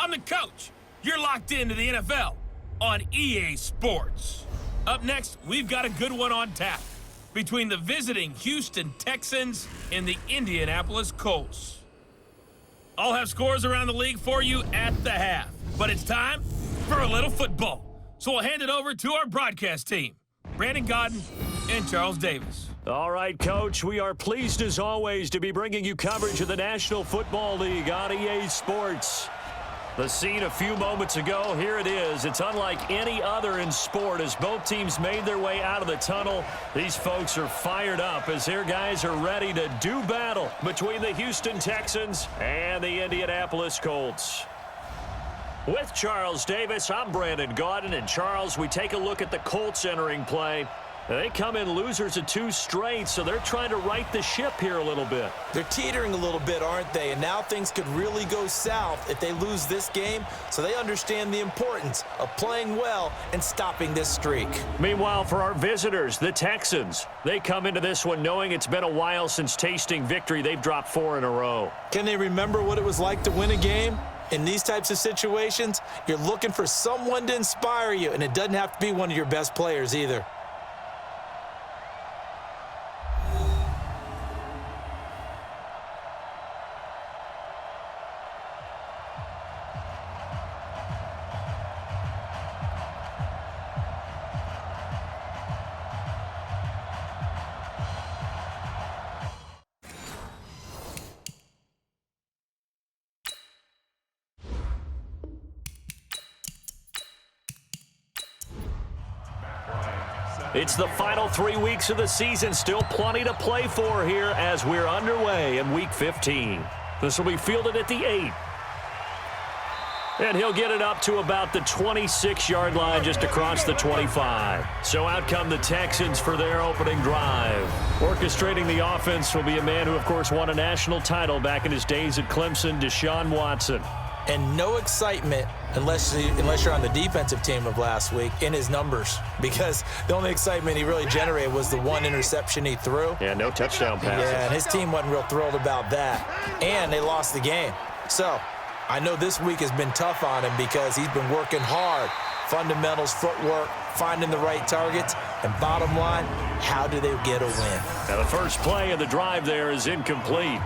I'm the coach. You're locked into the NFL on EA Sports. Up next, we've got a good one on tap between the visiting Houston Texans and the Indianapolis Colts. I'll have scores around the league for you at the half, but it's time for a little football. So we'll hand it over to our broadcast team, Brandon Godden and Charles Davis. All right, Coach, we are pleased as always to be bringing you coverage of the National Football League on EA Sports. The scene a few moments ago, here it is. It's unlike any other in sport as both teams made their way out of the tunnel. These folks are fired up as their guys are ready to do battle between the Houston Texans and the Indianapolis Colts. With Charles Davis, I'm Brandon Godden. And Charles, we take a look at the Colts entering play. They come in losers of 2 straight, so they're trying to right the ship here a little bit. They're teetering a little bit, aren't they? And now things could really go south if they lose this game, so they understand the importance of playing well and stopping this streak. Meanwhile, for our visitors, the Texans, they come into this one knowing it's been a while since tasting victory. They've dropped 4 in a row. Can they remember what it was like to win a game? In these types of situations, you're looking for someone to inspire you, and it doesn't have to be one of your best players either. It's the final 3 weeks of the season. Still plenty to play for here as we're underway in Week 15. This will be fielded at the 8. And he'll get it up to about the 26-yard line just across the 25. So out come the Texans for their opening drive. Orchestrating the offense will be a man who, of course, won a national title back in his days at Clemson, Desean Watson. And no excitement unless you're on the defensive team of last week in his numbers, because the only excitement he really generated was the 1 interception he threw. Yeah, no touchdown passes. Yeah, and his team wasn't real thrilled about that. And they lost the game. So I know this week has been tough on him because he's been working hard. Fundamentals, footwork, finding the right targets, and bottom line, how do they get a win? Now the first play of the drive there is incomplete.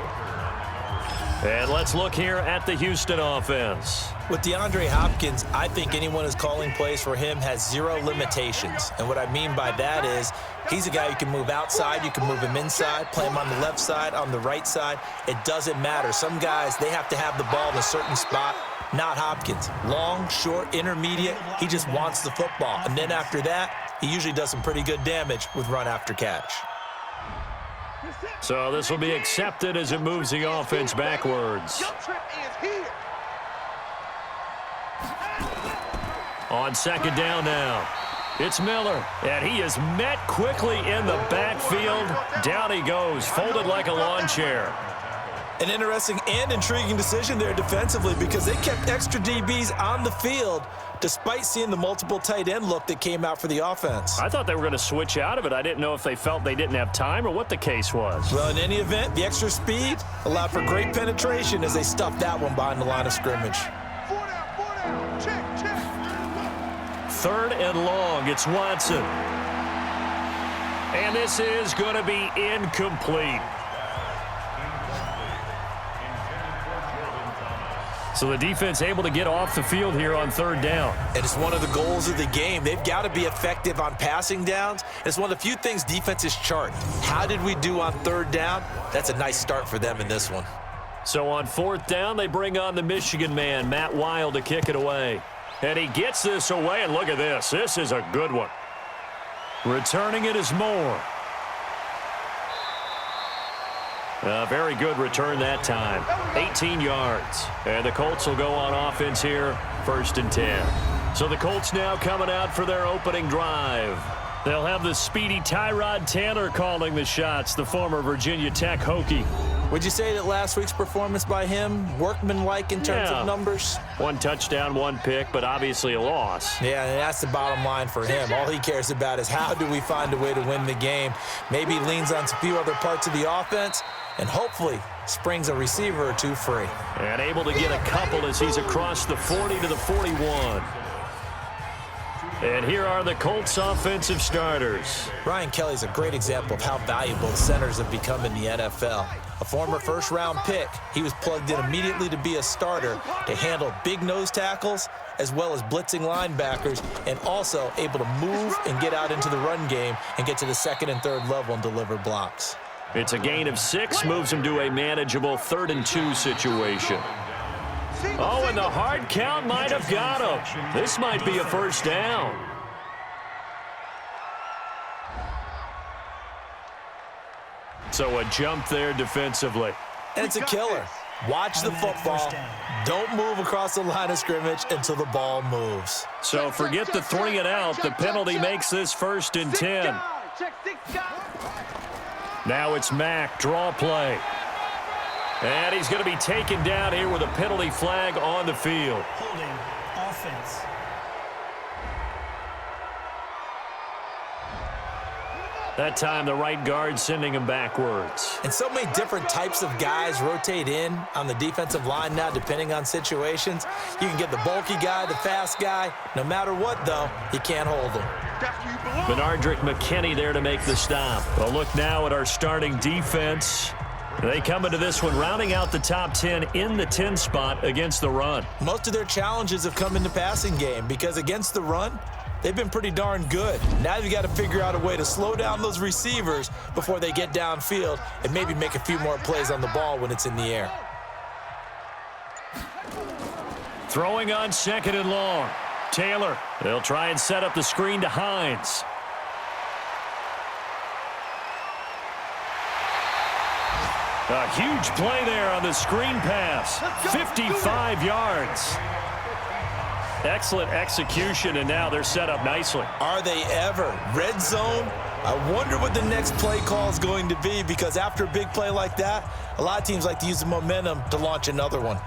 And let's look here at the Houston offense. With Deandre Hopkins, I think anyone who's calling plays for him has 0 limitations. And what I mean by that is he's a guy you can move outside, you can move him inside, play him on the left side, on the right side. It doesn't matter. Some guys, they have to have the ball in a certain spot. Not Hopkins. Long, short, intermediate, he just wants the football. And then after that, he usually does some pretty good damage with run after catch. So this will be accepted as it moves the offense backwards. On second down now, it's Miller, and he is met quickly in the backfield. Down he goes, folded like a lawn chair. An interesting and intriguing decision there defensively because they kept extra DBs on the field despite seeing the multiple tight end look that came out for the offense. I thought they were going to switch out of it. I didn't know if they felt they didn't have time or what the case was. Well, in any event, the extra speed allowed for great penetration as they stuffed that one behind the line of scrimmage. 3rd and long, it's Watson. And this is going to be incomplete. So the defense able to get off the field here on 3rd down. And it's one of the goals of the game. They've got to be effective on passing downs. It's one of the few things defenses chart. How did we do on 3rd down? That's a nice start for them in this one. So on 4th down, they bring on the Michigan man, Matt Wild, to kick it away. And he gets this away, and look at this. This is a good one. Returning it is Moore. A very good return that time. 18 yards. And the Colts will go on offense here, 1st and 10. So the Colts now coming out for their opening drive. They'll have the speedy Tyrod Taylor calling the shots, the former Virginia Tech Hokie. Would you say that last week's performance by him, workmanlike in terms of numbers? 1 touchdown, 1 pick, but obviously a loss. Yeah, and that's the bottom line for him. All he cares about is how do we find a way to win the game. Maybe leans on a few other parts of the offense, and hopefully springs a receiver or two free. And able to get a couple as he's across the 40 to the 41. And here are the Colts offensive starters. Ryan Kelly's a great example of how valuable centers have become in the NFL. A former first-round pick, he was plugged in immediately to be a starter to handle big nose tackles as well as blitzing linebackers, and also able to move and get out into the run game and get to the second and third level and deliver blocks. It's a gain of 6, moves him to a manageable 3rd and 2 situation. Oh, and the hard count might have got him. This might be a first down. So a jump there defensively. And it's a killer. Watch the football. Don't move across the line of scrimmage until the ball moves. So forget the 3 and out. The penalty makes this 1st and 10. Now it's Mack, draw play. And he's going to be taken down here with a penalty flag on the field. Holding offense. That time the right guard sending him backwards. And so many different types of guys rotate in on the defensive line now depending on situations. You can get the bulky guy, the fast guy. No matter what, though, you can't hold him. Benardrick McKinney there to make the stop. A look now at our starting defense. They come into this one rounding out the top 10 in the 10 spot against the run. Most of their challenges have come in the passing game because against the run, they've been pretty darn good. Now you've got to figure out a way to slow down those receivers before they get downfield and maybe make a few more plays on the ball when it's in the air. Throwing on 2nd and long. Taylor, they'll try and set up the screen to Hines. A huge play there on the screen pass. 55 yards. Excellent execution, and now they're set up nicely. Are they ever? Red zone? I wonder what the next play call is going to be, because after a big play like that, a lot of teams like to use the momentum to launch another one.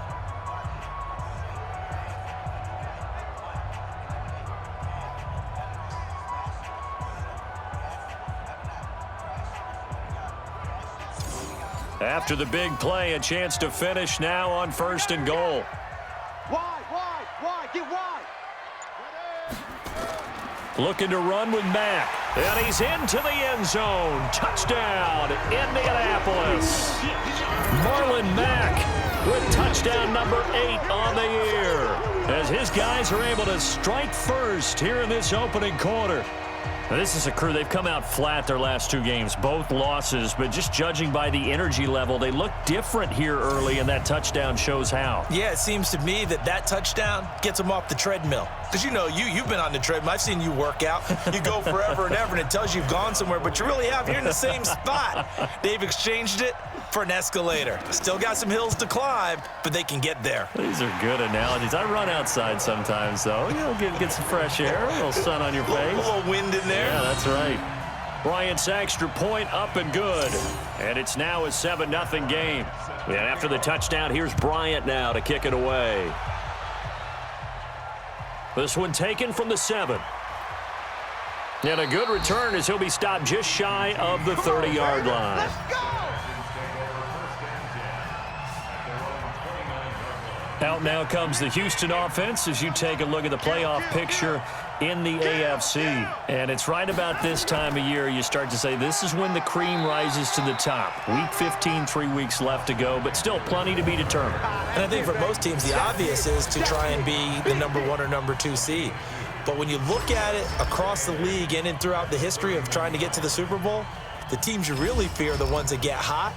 After the big play, a chance to finish now on 1st and goal. Wide, get wide. Looking to run with Mack. And he's into the end zone. Touchdown, Indianapolis. Marlon Mack with touchdown number 8 on the year, as his guys are able to strike first here in this opening quarter. Now, this is a crew, they've come out flat their last 2 games, both losses, but just judging by the energy level, they look different here early, and that touchdown shows how. Yeah, it seems to me that touchdown gets them off the treadmill. Because, you know, you've been on the treadmill. I've seen you work out. You go forever and ever, and it tells you you've gone somewhere, but you really have. You're in the same spot. They've exchanged it for an escalator. Still got some hills to climb, but they can get there. These are good analogies. I run outside sometimes, though. You'll get some fresh air, a little sun on your face. A little wind in there. Yeah, that's right. Bryant's extra point up and good. And it's now a 7-0 game. And after the touchdown, here's Bryant now to kick it away. This one taken from the 7. And a good return as he'll be stopped just shy of the 30-yard line. Out now comes the Houston offense as you take a look at the playoff picture in the AFC. And it's right about this time of year you start to say this is when the cream rises to the top. Week 15, 3 weeks left to go, but still plenty to be determined. And I think for most teams, the obvious is to try and be the number 1 or number 2 seed. But when you look at it across the league and throughout the history of trying to get to the Super Bowl, the teams you really fear are the ones that get hot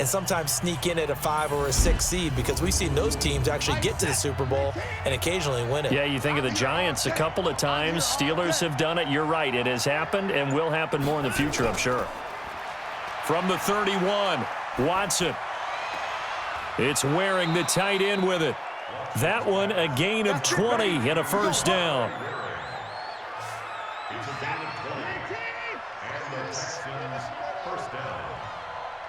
and sometimes sneak in at a 5 or a 6 seed, because we've seen those teams actually get to the Super Bowl and occasionally win it. Yeah, you think of the Giants a couple of times. Steelers have done it. You're right. It has happened and will happen more in the future, I'm sure. From the 31, Watson. It's Waring, the tight end, with it. That one, a gain of 20 and a first down.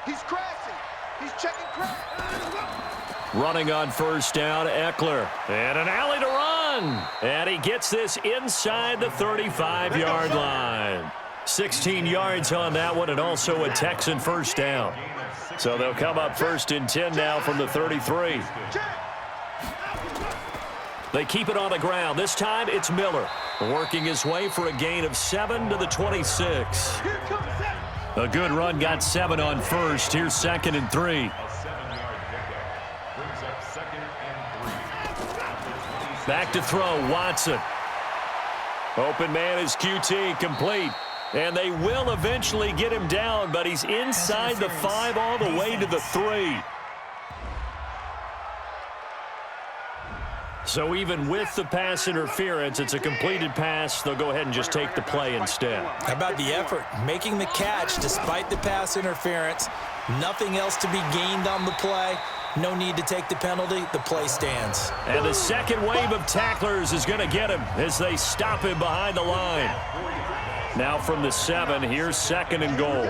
He's crashing. He's checking crash. Running on first down, Eckler. And an alley to run. And he gets this inside the 35-yard line. 16 yards on that one, and also a Texan first down. So they'll come up 1st and 10 now from the 33. They keep it on the ground. This time it's Miller, working his way for a gain of 7 to the 26. A good run, got 7 on first. Here's 2nd and 3. Back to throw, Watson. Open man is QT, complete. And they will eventually get him down, but he's inside the 5 all the way to the 3. So even with the pass interference, it's a completed pass. They'll go ahead and just take the play instead. How about the effort? Making the catch despite the pass interference. Nothing else to be gained on the play. No need to take the penalty. The play stands. And the second wave of tacklers is going to get him as they stop him behind the line. Now from the 7, here's 2nd and goal.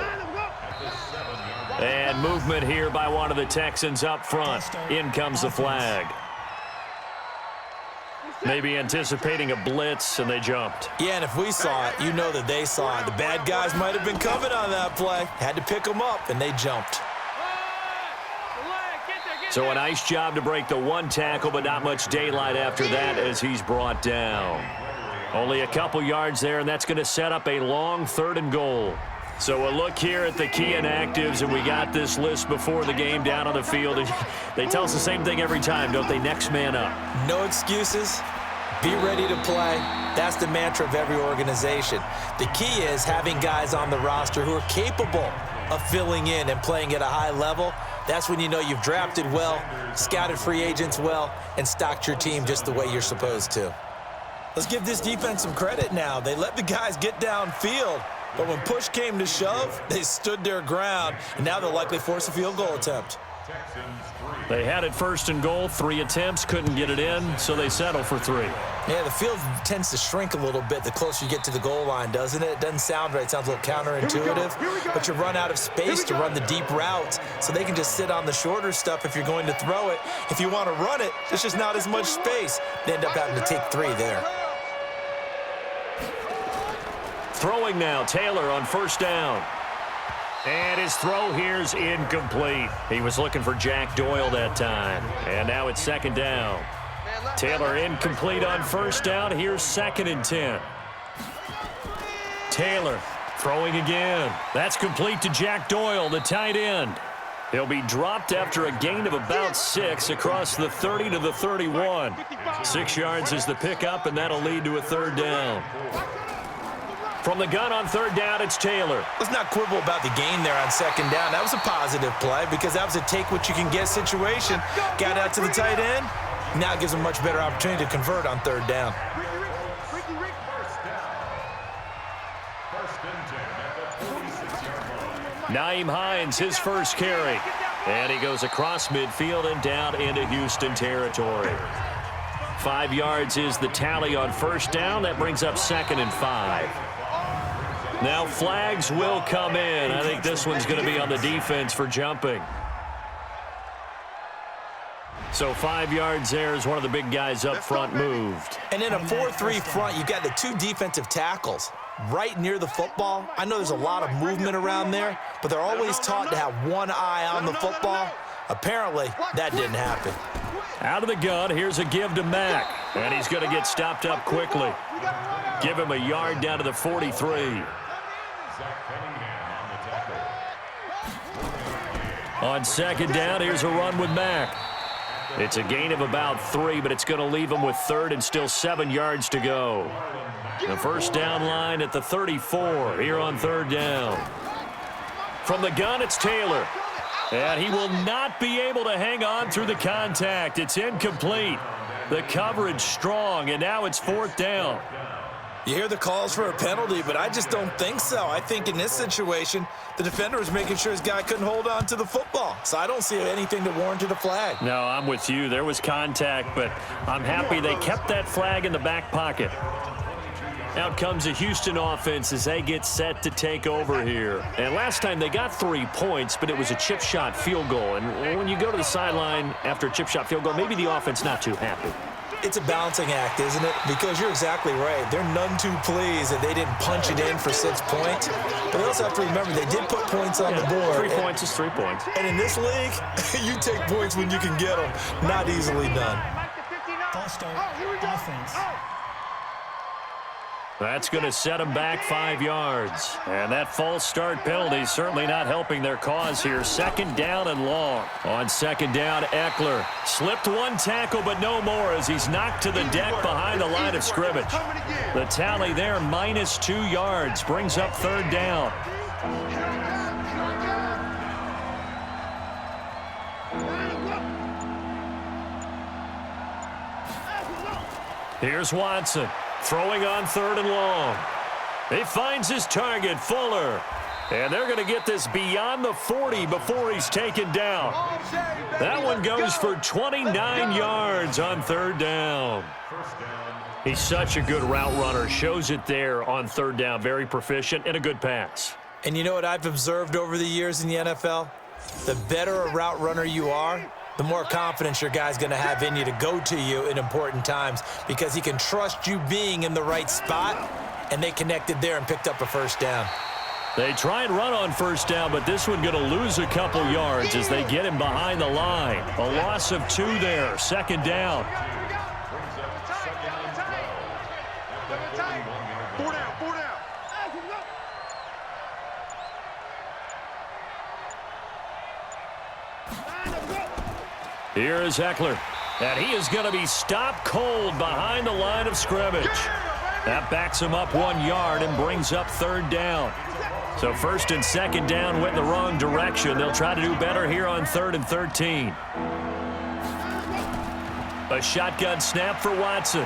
And movement here by one of the Texans up front. In comes the flag. Maybe anticipating a blitz, and they jumped. Yeah, and if we saw it, you know that they saw it. The bad guys might have been coming on that play. Had to pick them up, and they jumped. So a nice job to break the 1 tackle, but not much daylight after that as he's brought down. Only a couple yards there, and that's going to set up a long 3rd and goal. So a look here at the key inactives, and we got this list before the game down on the field. They tell us the same thing every time, don't they? Next man up. No excuses. Be ready to play. That's the mantra of every organization. The key is having guys on the roster who are capable of filling in and playing at a high level. That's when you know you've drafted well, scouted free agents well, and stocked your team just the way you're supposed to. Let's give this defense some credit now. They let the guys get downfield, but when push came to shove, they stood their ground, and now they'll likely force a field goal attempt. They had it 1st and goal, 3 attempts, couldn't get it in, so they settle for 3. Yeah, the field tends to shrink a little bit the closer you get to the goal line, doesn't it? It doesn't sound right. It sounds a little counterintuitive, but you run out of space to run the deep routes, so they can just sit on the shorter stuff if you're going to throw it. If you want to run it, there's just not as much space. They end up having to take 3 there. Throwing now, Taylor on 1st down. And his throw here's incomplete. He was looking for Jack Doyle that time. And now it's 2nd down. Taylor incomplete on 1st down. Here's 2nd and 10. Taylor throwing again. That's complete to Jack Doyle, the tight end. He'll be dropped after a gain of about 6 across the 30 to the 31. 6 yards is the pickup, and that'll lead to a 3rd down. From the gun on 3rd down, it's Taylor. Let's not quibble about the gain there on 2nd down. That was a positive play because that was a take-what-you-can-get situation. Got out to the tight end. Now it gives them a much better opportunity to convert on 3rd down. Nyheim Hines, his first carry. And he goes across midfield and down into Houston territory. 5 yards is the tally on 1st down. That brings up 2nd and 5. Now flags will come in. I think this one's going to be on the defense for jumping. So 5 yards there as one of the big guys up front moved. And in a 4-3 front, you've got the 2 defensive tackles right near the football. I know there's a lot of movement around there, but they're always taught to have one eye on the football. Apparently, that didn't happen. Out of the gun, here's a give to Mack. And he's going to get stopped up quickly. Give him a yard down to the 43. On 2nd down, here's a run with Mack. It's a gain of about 3, but it's going to leave him with 3rd and still 7 yards to go. The 1st down line at the 34 here on 3rd down. From the gun, it's Taylor. And he will not be able to hang on through the contact. It's incomplete. The coverage strong, and now it's 4th down. You hear the calls for a penalty, but I just don't think so. I think in this situation, the defender was making sure his guy couldn't hold on to the football. So I don't see anything that warranted a flag. No, I'm with you. There was contact, but I'm happy they kept that flag in the back pocket. Out comes a Houston offense as they get set to take over here. And last time they got 3 points, but it was a chip shot field goal. And when you go to the sideline after a chip shot field goal, maybe the offense not too happy. It's a balancing act, isn't it? Because you're exactly right. They're none too pleased that they didn't punch it in for 6 points. But they also have to remember they did put points on the board. 3 points is 3 points. And in this league, you take points when you can get them. Not easily done. False start, offense. That's going to set them back 5 yards. And that false start penalty is certainly not helping their cause here. 2nd down and long. On 2nd down, Eckler slipped 1 tackle, but no more as he's knocked to the deck behind the line of scrimmage. The tally there, minus 2 yards, brings up 3rd down. Here's Watson. Throwing on 3rd and long. He finds his target, Fuller. And they're going to get this beyond the 40 before he's taken down. That one goes for 29 yards on 3rd down. He's such a good route runner. Shows it there on 3rd down. Very proficient and a good pass. And you know what I've observed over the years in the NFL? The better a route runner you are, the more confidence your guy's going to have in you to go to you in important times because he can trust you being in the right spot, and they connected there and picked up a 1st down. They try and run on 1st down, but this one going to lose a couple yards as they get him behind the line. A loss of 2 there, 2nd down. Here is Eckler, and he is going to be stopped cold behind the line of scrimmage. That backs him up 1 yard and brings up 3rd down. So 1st and 2nd down went in the wrong direction. They'll try to do better here on 3rd and 13. A shotgun snap for Watson.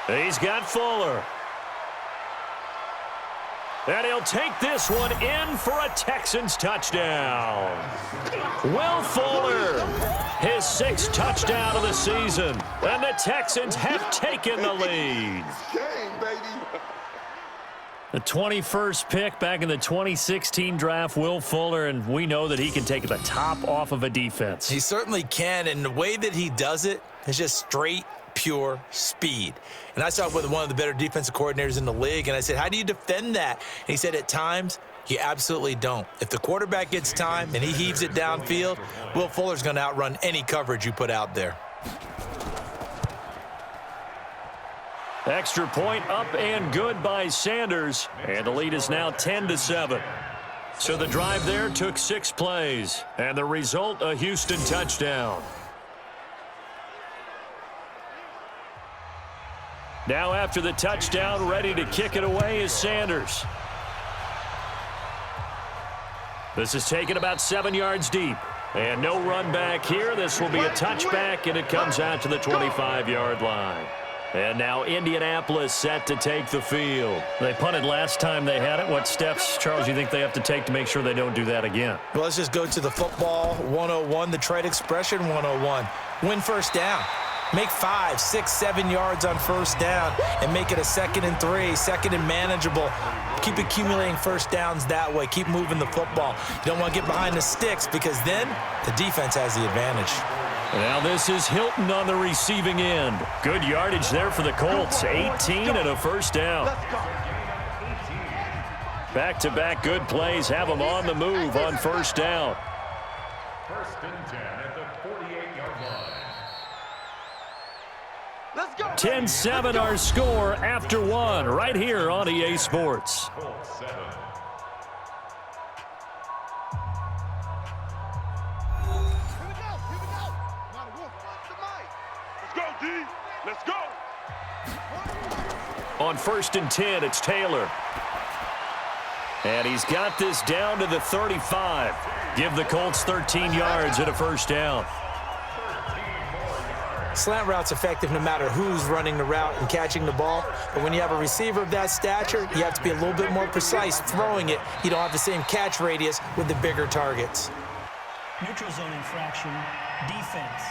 He's got Fuller. And he'll take this one in for a Texans touchdown. Will Fuller, his 6th touchdown of the season. And the Texans have taken the lead. The 21st pick back in the 2016 draft, Will Fuller, and we know that he can take the top off of a defense. He certainly can, and the way that he does it is just straight, pure speed. And I saw it with one of the better defensive coordinators in the league, and I said, how do you defend that? And he said, at times, you absolutely don't. If the quarterback gets time and he heaves it downfield, Will Fuller's going to outrun any coverage you put out there. Extra point up and good by Sanders, and the lead is now 10-7. So the drive there took 6 plays, and the result, a Houston touchdown. Now after the touchdown, ready to kick it away is Sanders. This is taken about 7 yards deep. And no run back here. This will be a touchback, and it comes out to the 25-yard line. And now Indianapolis set to take the field. They punted last time they had it. What steps, Charles, you think they have to take to make sure they don't do that again? Well, let's just go to the football 101, the trade expression 101. Win 1st down. Make 5, 6, 7 yards on 1st down and make it a 2nd and 3, 2nd and manageable. Keep accumulating 1st downs that way. Keep moving the football. You don't want to get behind the sticks because then the defense has the advantage. Now this is Hilton on the receiving end. Good yardage there for the Colts. 18 and a 1st down. Back-to-back good plays have them on the move on 1st down. 1st and 10 at the 48-yard line. 10-7 our score after 1 right here on EA Sports. Colts 7. Let's go. On 1st and 10, it's Taylor. And he's got this down to the 35. Give the Colts 13 yards and a 1st down. Slant route's effective no matter who's running the route and catching the ball. But when you have a receiver of that stature, you have to be a little bit more precise throwing it. You don't have the same catch radius with the bigger targets. Neutral zone infraction, defense.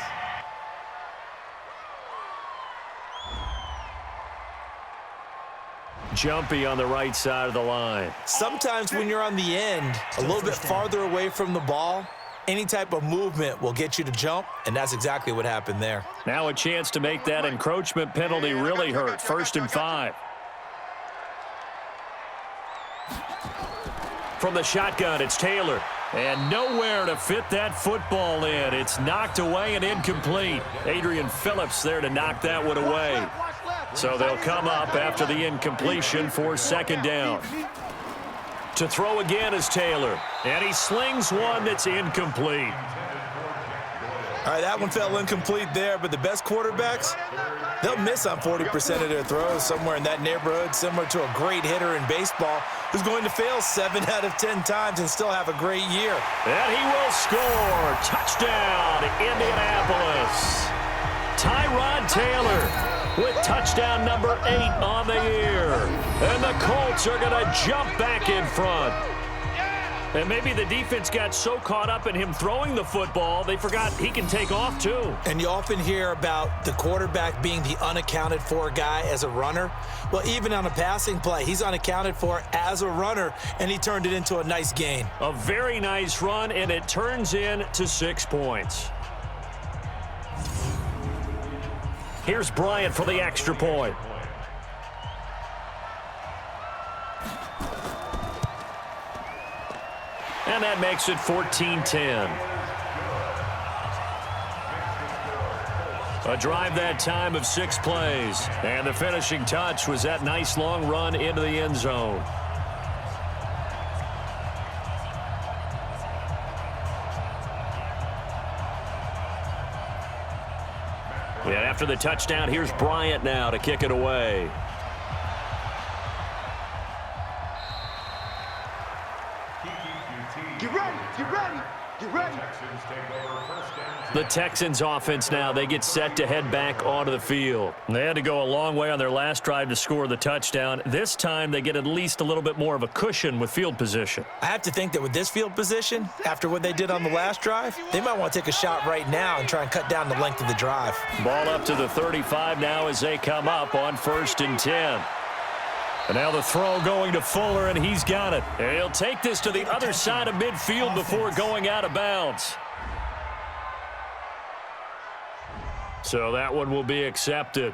Jumpy on the right side of the line. Sometimes when you're on the end, a little bit farther away from the ball, Any type of movement will get you to jump, and that's exactly what happened there. Now a chance to make that encroachment penalty really hurt. 1st and 5. From the shotgun, it's Taylor. And nowhere to fit that football in. It's knocked away and incomplete. Adrian Phillips there to knock that one away. So they'll come up after the incompletion for 2nd down. To throw again is Taylor. And he slings one that's incomplete. All right, that one fell incomplete there, but the best quarterbacks, they'll miss on 40% of their throws, somewhere in that neighborhood, similar to a great hitter in baseball who's going to fail 7 out of 10 times and still have a great year. And he will score. Touchdown, Indianapolis. Tyrod Taylor with touchdown number 8 on the year. And the Colts are going to jump back in front. And maybe the defense got so caught up in him throwing the football, they forgot he can take off too. And you often hear about the quarterback being the unaccounted for guy as a runner. Well, even on a passing play, he's unaccounted for as a runner, and he turned it into a nice gain. A very nice run, and it turns into 6 points. Here's Bryant for the extra point. And that makes it 14-10. A drive that time of 6 plays. And the finishing touch was that nice long run into the end zone. And after the touchdown, here's Bryant now to kick it away. Get ready, get ready, get ready. The Texans offense now, they get set to head back onto the field. They had to go a long way on their last drive to score the touchdown. This time they get at least a little bit more of a cushion with field position. I have to think that with this field position, after what they did on the last drive, they might want to take a shot right now and try and cut down the length of the drive. Ball up to the 35 now as they come up on 1st and 10. And now the throw going to Fuller, and he's got it. And he'll take this to the other side of midfield before going out of bounds. So that one will be accepted.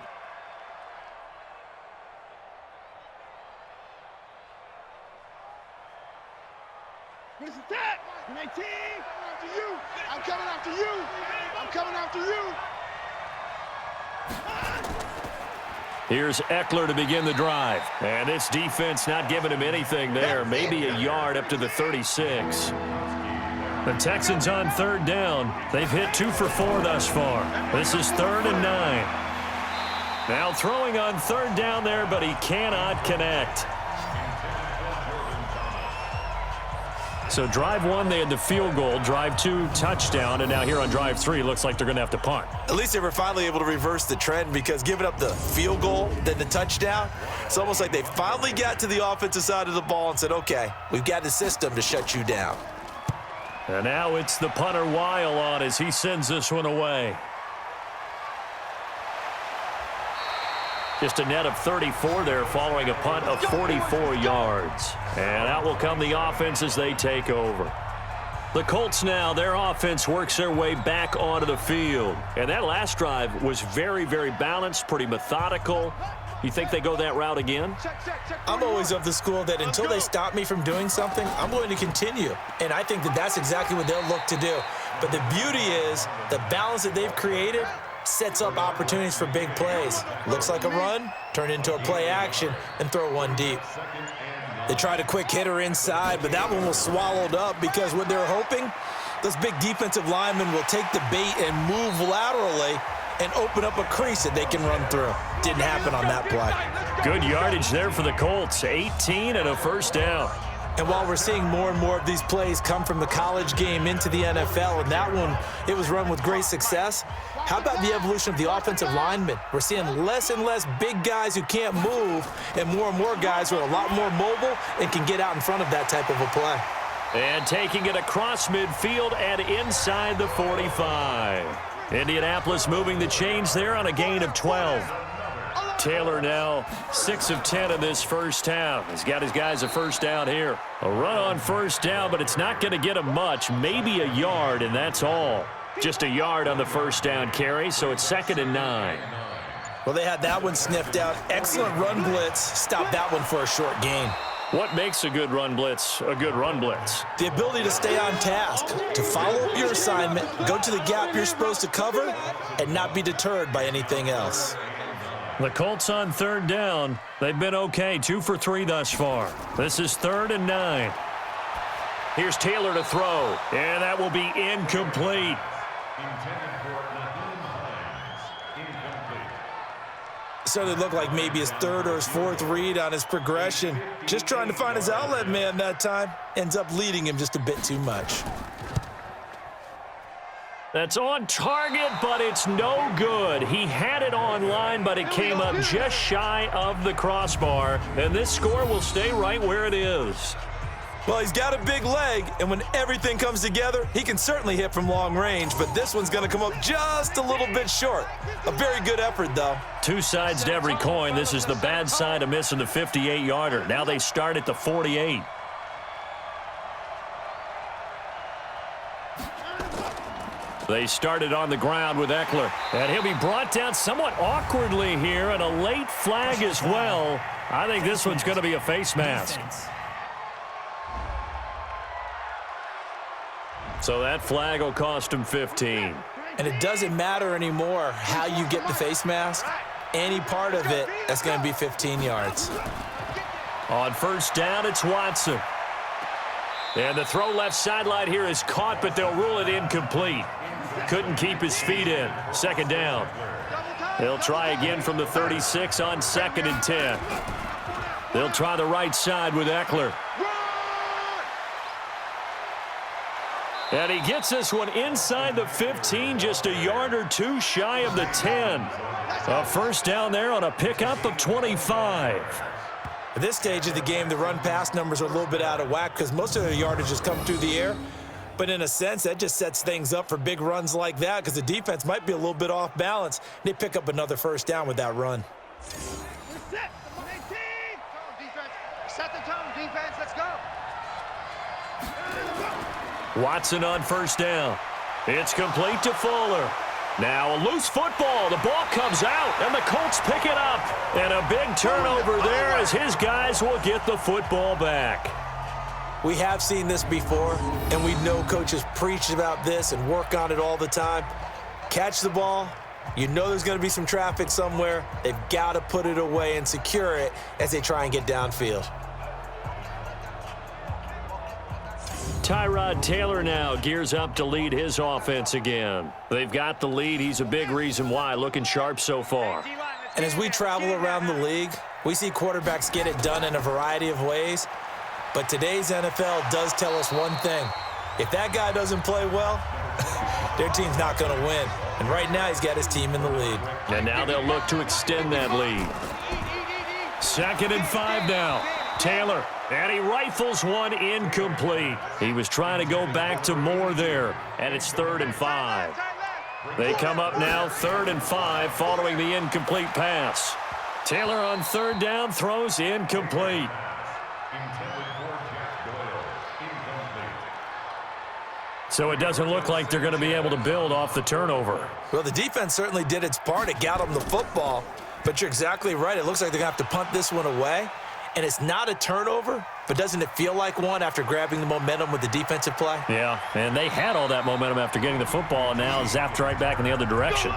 This is that. 19. After you. I'm coming after you. I'm coming after you. Here's Eckler to begin the drive. And this defense not giving him anything there. Maybe a yard up to the 36. The Texans on 3rd down. They've hit 2 for 4 thus far. This is 3rd and 9. Now throwing on 3rd down there, but he cannot connect. So drive 1, they had the field goal. Drive 2, touchdown. And now here on drive 3, looks like they're going to have to punt. At least they were finally able to reverse the trend, because giving up the field goal, then the touchdown, it's almost like they finally got to the offensive side of the ball and said, okay, we've got the system to shut you down. And now it's the punter Weil on as he sends this one away. Just a net of 34 there following a punt of 44 yards. And out will come the offense as they take over. The Colts now, their offense works their way back onto the field. And that last drive was very, very balanced, pretty methodical. You think they go that route again? I'm always of the school that until they stop me from doing something, I'm going to continue. And I think that that's exactly what they'll look to do. But the beauty is the balance that they've created sets up opportunities for big plays. Looks like a run, turn into a play action, and throw one deep. They tried a quick hitter inside, but that one was swallowed up because what they're hoping, those big defensive linemen will take the bait and move laterally and open up a crease that they can run through. Didn't happen on that play. Good yardage there for the Colts. 18 and a 1st down. And while we're seeing more and more of these plays come from the college game into the NFL, and that one, it was run with great success, how about the evolution of the offensive linemen? We're seeing less and less big guys who can't move and more guys who are a lot more mobile and can get out in front of that type of a play. And taking it across midfield and inside the 45. Indianapolis moving the chains there on a gain of 12. Taylor now 6 of 10 in this first half. He's got his guys a first down here. A run on first down, but it's not going to get him much. Maybe a yard, and that's all. Just a yard on the first down carry, so it's 2nd and 9. Well, they had that one sniffed out. Excellent run blitz. Stop that one for a short gain. What makes a good run blitz a good run blitz? The ability to stay on task, to follow up your assignment, go to the gap you're supposed to cover, and not be deterred by anything else. The Colts on 3rd down. They've been okay, 2 for 3 thus far. This is 3rd and 9. Here's Taylor to throw, and that will be incomplete. Started to look like maybe his 3rd or his 4th read on his progression. Just trying to find his outlet man that time. Ends up leading him just a bit too much. That's on target, but it's no good. He had it on line, but it came up just shy of the crossbar, and this score will stay right where it is. Well, he's got a big leg, and when everything comes together, he can certainly hit from long range, but this one's going to come up just a little bit short. A very good effort, though. 2 sides to every coin. This is the bad side of missing the 58-yarder. Now they start at the 48. They started on the ground with Eckler, and he'll be brought down somewhat awkwardly here, and a late flag as well. I think this one's going to be a face mask. So that flag will cost him 15. And it doesn't matter anymore how you get the face mask. Any part of it, that's going to be 15 yards. On first down, it's Watson. And the throw left sideline here is caught, but they'll rule it incomplete. Couldn't keep his feet in. 2nd down. They'll try again from the 36 on 2nd and 10. They'll try the right side with Eckler. And he gets this one inside the 15, just a yard or 2 shy of the 10. A first down there on a pickup of 25. At this stage of the game, the run-pass numbers are a little bit out of whack because most of their yardage has come through the air. But in a sense, that just sets things up for big runs like that because the defense might be a little bit off balance. They pick up another first down with that run. Set the tone, defense. Let's go. Watson on first down. It's complete to Fuller. Now a loose football. The ball comes out, and the Colts pick it up. And a big turnover there as his guys will get the football back. We have seen this before, and we know coaches preach about this and work on it all the time. Catch the ball. You know there's going to be some traffic somewhere. They've got to put it away and secure it as they try and get downfield. Tyrod Taylor now gears up to lead his offense again. They've got the lead. He's a big reason why. Looking sharp so far. And as we travel around the league, we see quarterbacks get it done in a variety of ways. But today's NFL does tell us one thing. If that guy doesn't play well, their team's not going to win. And right now he's got his team in the lead. And now they'll look to extend that lead. 2nd and 5 now. Taylor, and he rifles one incomplete. He was trying to go back to Moore there, and it's 3rd and 5. They come up now 3rd and 5 following the incomplete pass. Taylor on 3rd down throws incomplete. So it doesn't look like they're going to be able to build off the turnover. Well, the defense certainly did its part. It got them the football. But you're exactly right. It looks like they're going to have to punt this one away. And it's not a turnover, but doesn't it feel like one after grabbing the momentum with the defensive play? Yeah, and they had all that momentum after getting the football, and now zapped right back in the other direction.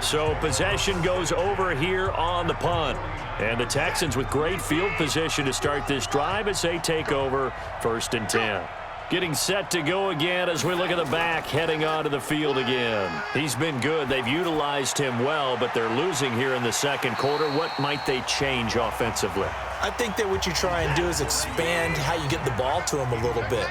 So possession goes over here on the punt. And the Texans with great field position to start this drive as they take over 1st and 10. Getting set to go again as we look at the back, heading onto the field again. He's been good. They've utilized him well, but they're losing here in the 2nd quarter. What might they change offensively? I think that what you try and do is expand how you get the ball to him a little bit.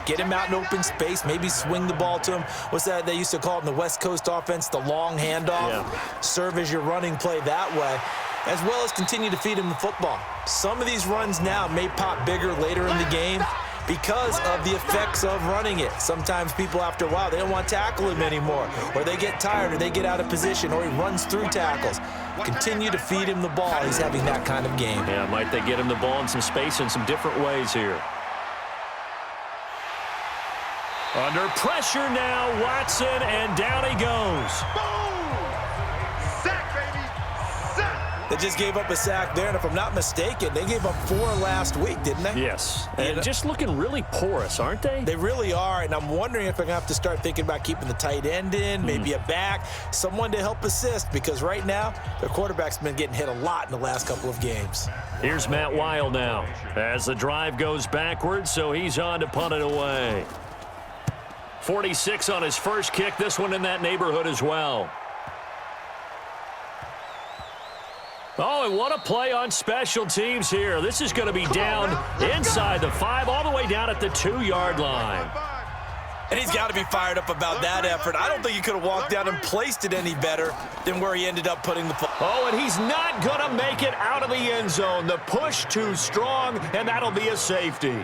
Get him out in open space, maybe swing the ball to him. What's that they used to call it in the West Coast offense, the long handoff? Yeah. Serve as your running play that way, as well as continue to feed him the football. Some of these runs now may pop bigger later in the game, because of the effects of running it. Sometimes people, after a while, they don't want to tackle him anymore, or they get tired, or they get out of position, or he runs through tackles. Continue to feed him the ball. He's having that kind of game. Yeah, might they get him the ball in some space in some different ways here. Under pressure now, Watson, and down he goes. Sack, baby. Sack. They just gave up a sack there, and if I'm not mistaken, they gave up 4 last week, didn't they? Yes, and just looking really porous, aren't they? They really are, and I'm wondering if they're going to have to start thinking about keeping the tight end in, maybe a back, someone to help assist, because right now, their quarterback's been getting hit a lot in the last couple of games. Here's Matt Weil now, as the drive goes backwards, so he's on to punt it away. 46 on his first kick, this one in that neighborhood as well. Oh, and what a play on special teams here. This is going to be down inside the 5, all the way down at the 2-yard line. And he's got to be fired up about that effort. I don't think he could have walked down and placed it any better than where he ended up putting the ball. Oh, and he's not going to make it out of the end zone. The push too strong, and that'll be a safety.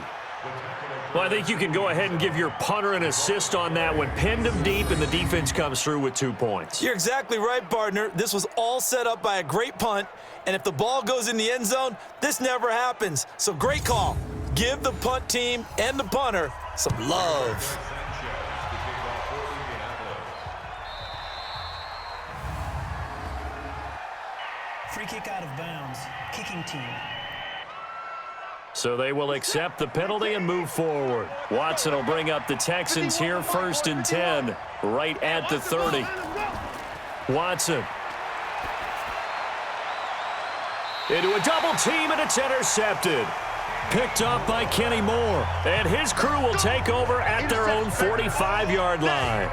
Well, I think you can go ahead and give your punter an assist on that one. Pinned him deep, and the defense comes through with 2 points. You're exactly right, partner. This was all set up by a great punt, and if the ball goes in the end zone, this never happens. So great call. Give the punt team and the punter some love. Free kick out of bounds. Kicking team. So they will accept the penalty and move forward. Watson will bring up the Texans here, 1st and 10, right at the 30. Watson. Into a double team, and it's intercepted. Picked up by Kenny Moore. And his crew will take over at their own 45-yard line.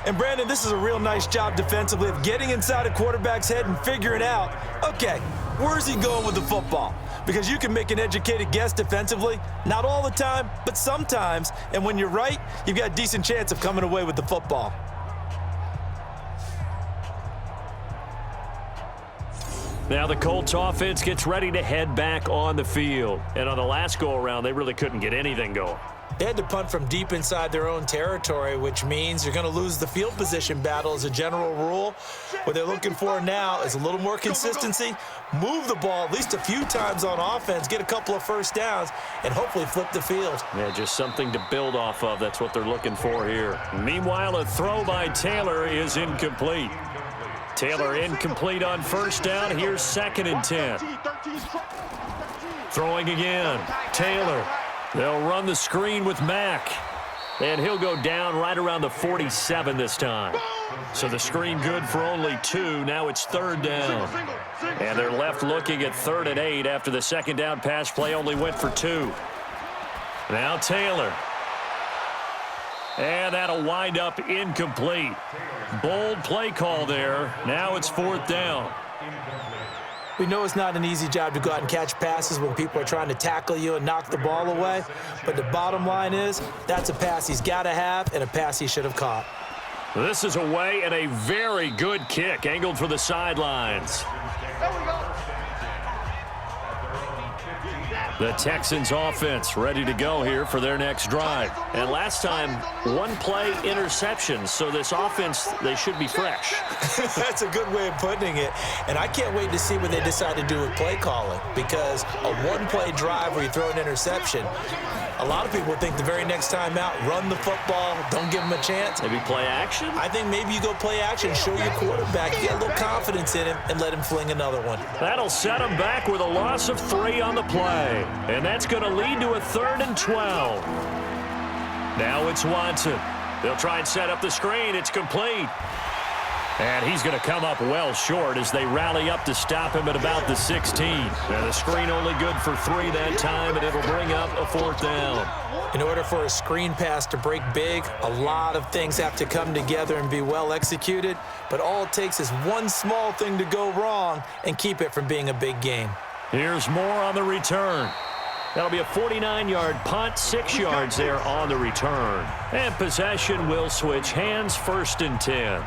And, Brandon, this is a real nice job defensively of getting inside a quarterback's head and figuring out, okay, where's he going with the football? Because you can make an educated guess defensively, not all the time, but sometimes. And when you're right, you've got a decent chance of coming away with the football. Now the Colts offense gets ready to head back on the field. And on the last go-around, they really couldn't get anything going. They had to punt from deep inside their own territory, which means you're going to lose the field position battle as a general rule. What they're looking for now is a little more consistency, move the ball at least a few times on offense, get a couple of first downs, and hopefully flip the field. Yeah, just something to build off of. That's what they're looking for here. Meanwhile, a throw by Taylor is incomplete. Taylor incomplete on first down. Here's 2nd and 10. Throwing again. Taylor. They'll run the screen with Mack. And he'll go down right around the 47 this time. So the screen good for only 2. Now it's 3rd down. And they're left looking at 3rd and 8 after the second down pass play only went for 2. Now Taylor. And that'll wind up incomplete. Bold play call there. Now it's 4th down. We know it's not an easy job to go out and catch passes when people are trying to tackle you and knock the ball away. But the bottom line is, that's a pass he's got to have and a pass he should have caught. This is away and a very good kick, angled for the sidelines. There we go. The Texans offense ready to go here for their next drive. And last time, 1 play interception. So this offense, they should be fresh. That's a good way of putting it. And I can't wait to see what they decide to do with play calling, because a 1-play drive where you throw an interception, a lot of people think the very next time out, run the football, don't give them a chance. Maybe play action? I think maybe you go play action, show your quarterback, get a little confidence in him, and let him fling another one. That'll set him back with a loss of 3 on the play. And that's going to lead to a 3rd and 12. Now it's Watson. They'll try and set up the screen. It's complete. And he's going to come up well short as they rally up to stop him at about the 16. Now the screen only good for 3 that time, and it'll bring up a 4th down. In order for a screen pass to break big, a lot of things have to come together and be well executed. But all it takes is one small thing to go wrong and keep it from being a big game. Here's Moore on the return. That'll be a 49-yard punt, 6 yards there on the return. And possession will switch hands, 1st and 10.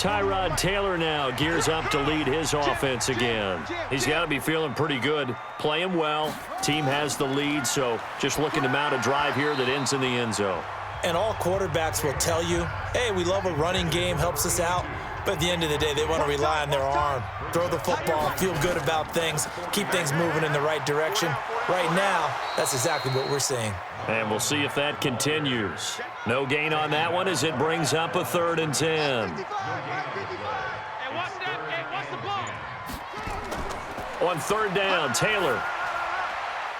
Tyrod Taylor now gears up to lead his offense again. He's got to be feeling pretty good, playing well. Team has the lead, so just looking to mount a drive here that ends in the end zone. And all quarterbacks will tell you, hey, we love a running game, helps us out. But at the end of the day, they want to rely on their arm. Throw the football, feel good about things, keep things moving in the right direction. Right now, that's exactly what we're seeing. And we'll see if that continues. No gain on that one as it brings up a 3rd and 10. On 3rd down, Taylor.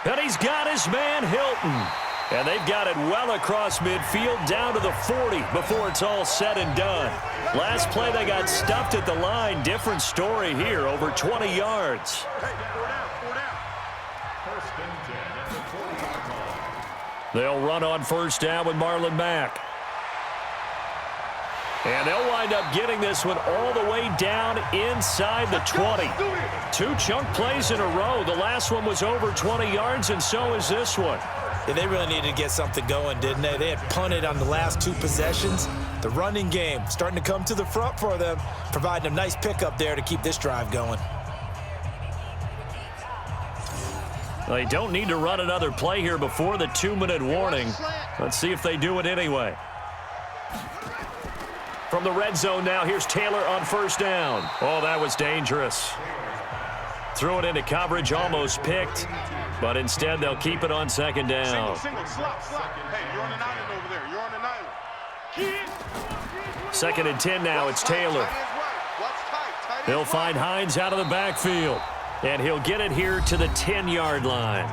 And he's got his man, Hilton. And they've got it well across midfield down to the 40 before it's all said and done. Last play, they got stuffed at the line. Different story here, over 20 yards. They'll run on 1st down with Marlon Mack. And they'll wind up getting this one all the way down inside the 20. 2 chunk plays in a row. The last one was over 20 yards, and so is this one. Yeah, they really needed to get something going, didn't they? They had punted on the last 2 possessions. The running game starting to come to the front for them, providing a nice pickup there to keep this drive going. They don't need to run another play here before the 2-minute warning. Let's see if they do it anyway. From the red zone now, here's Taylor on 1st down. Oh, that was dangerous. Threw it into coverage, almost picked. But instead, they'll keep it on 2nd down. Single, slot. Hey, you're on an island over there. You're on an island. 2nd and 10 now, it's Taylor. He'll find Hines out of the backfield. And he'll get it here to the 10-yard line.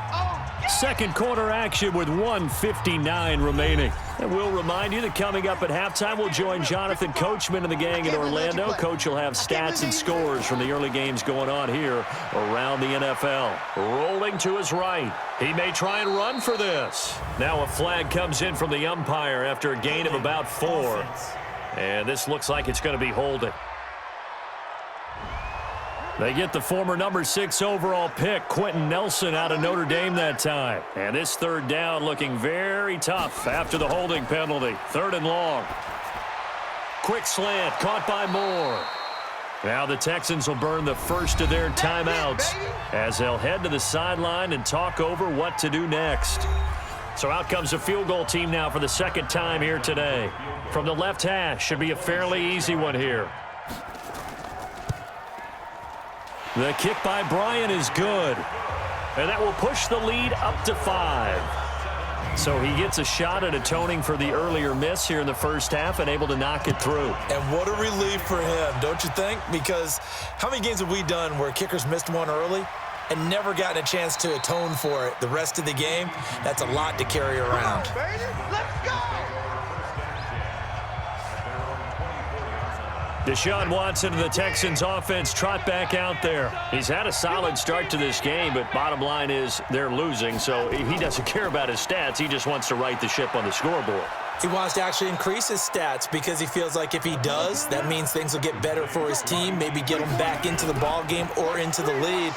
2nd quarter action with 1:59 remaining. And we'll remind you that coming up at halftime, we'll join Jonathan Coachman and the gang in Orlando. Coach will have stats and scores from the early games going on here around the NFL. Rolling to his right. He may try and run for this. Now a flag comes in from the umpire after a gain of about 4. And this looks like it's going to be holding. They get the former number 6 overall pick, Quentin Nelson, out of Notre Dame that time. And this 3rd down looking very tough after the holding penalty. 3rd and long. Quick slant, caught by Moore. Now the Texans will burn the first of their timeouts as they'll head to the sideline and talk over what to do next. So out comes a field goal team now for the 2nd time here today. From the left hash, should be a fairly easy one here. The kick by Bryant is good. And that will push the lead up to 5. So he gets a shot at atoning for the earlier miss here in the first half and able to knock it through. And what a relief for him, don't you think? Because how many games have we done where kickers missed one early and never gotten a chance to atone for it the rest of the game? That's a lot to carry around. Come on, baby. Let's go. Desean Watson and the Texans offense trot back out there. He's had a solid start to this game, but bottom line is they're losing, so he doesn't care about his stats. He just wants to right the ship on the scoreboard. He wants to actually increase his stats because he feels like if he does, that means things will get better for his team, maybe get him back into the ball game or into the lead.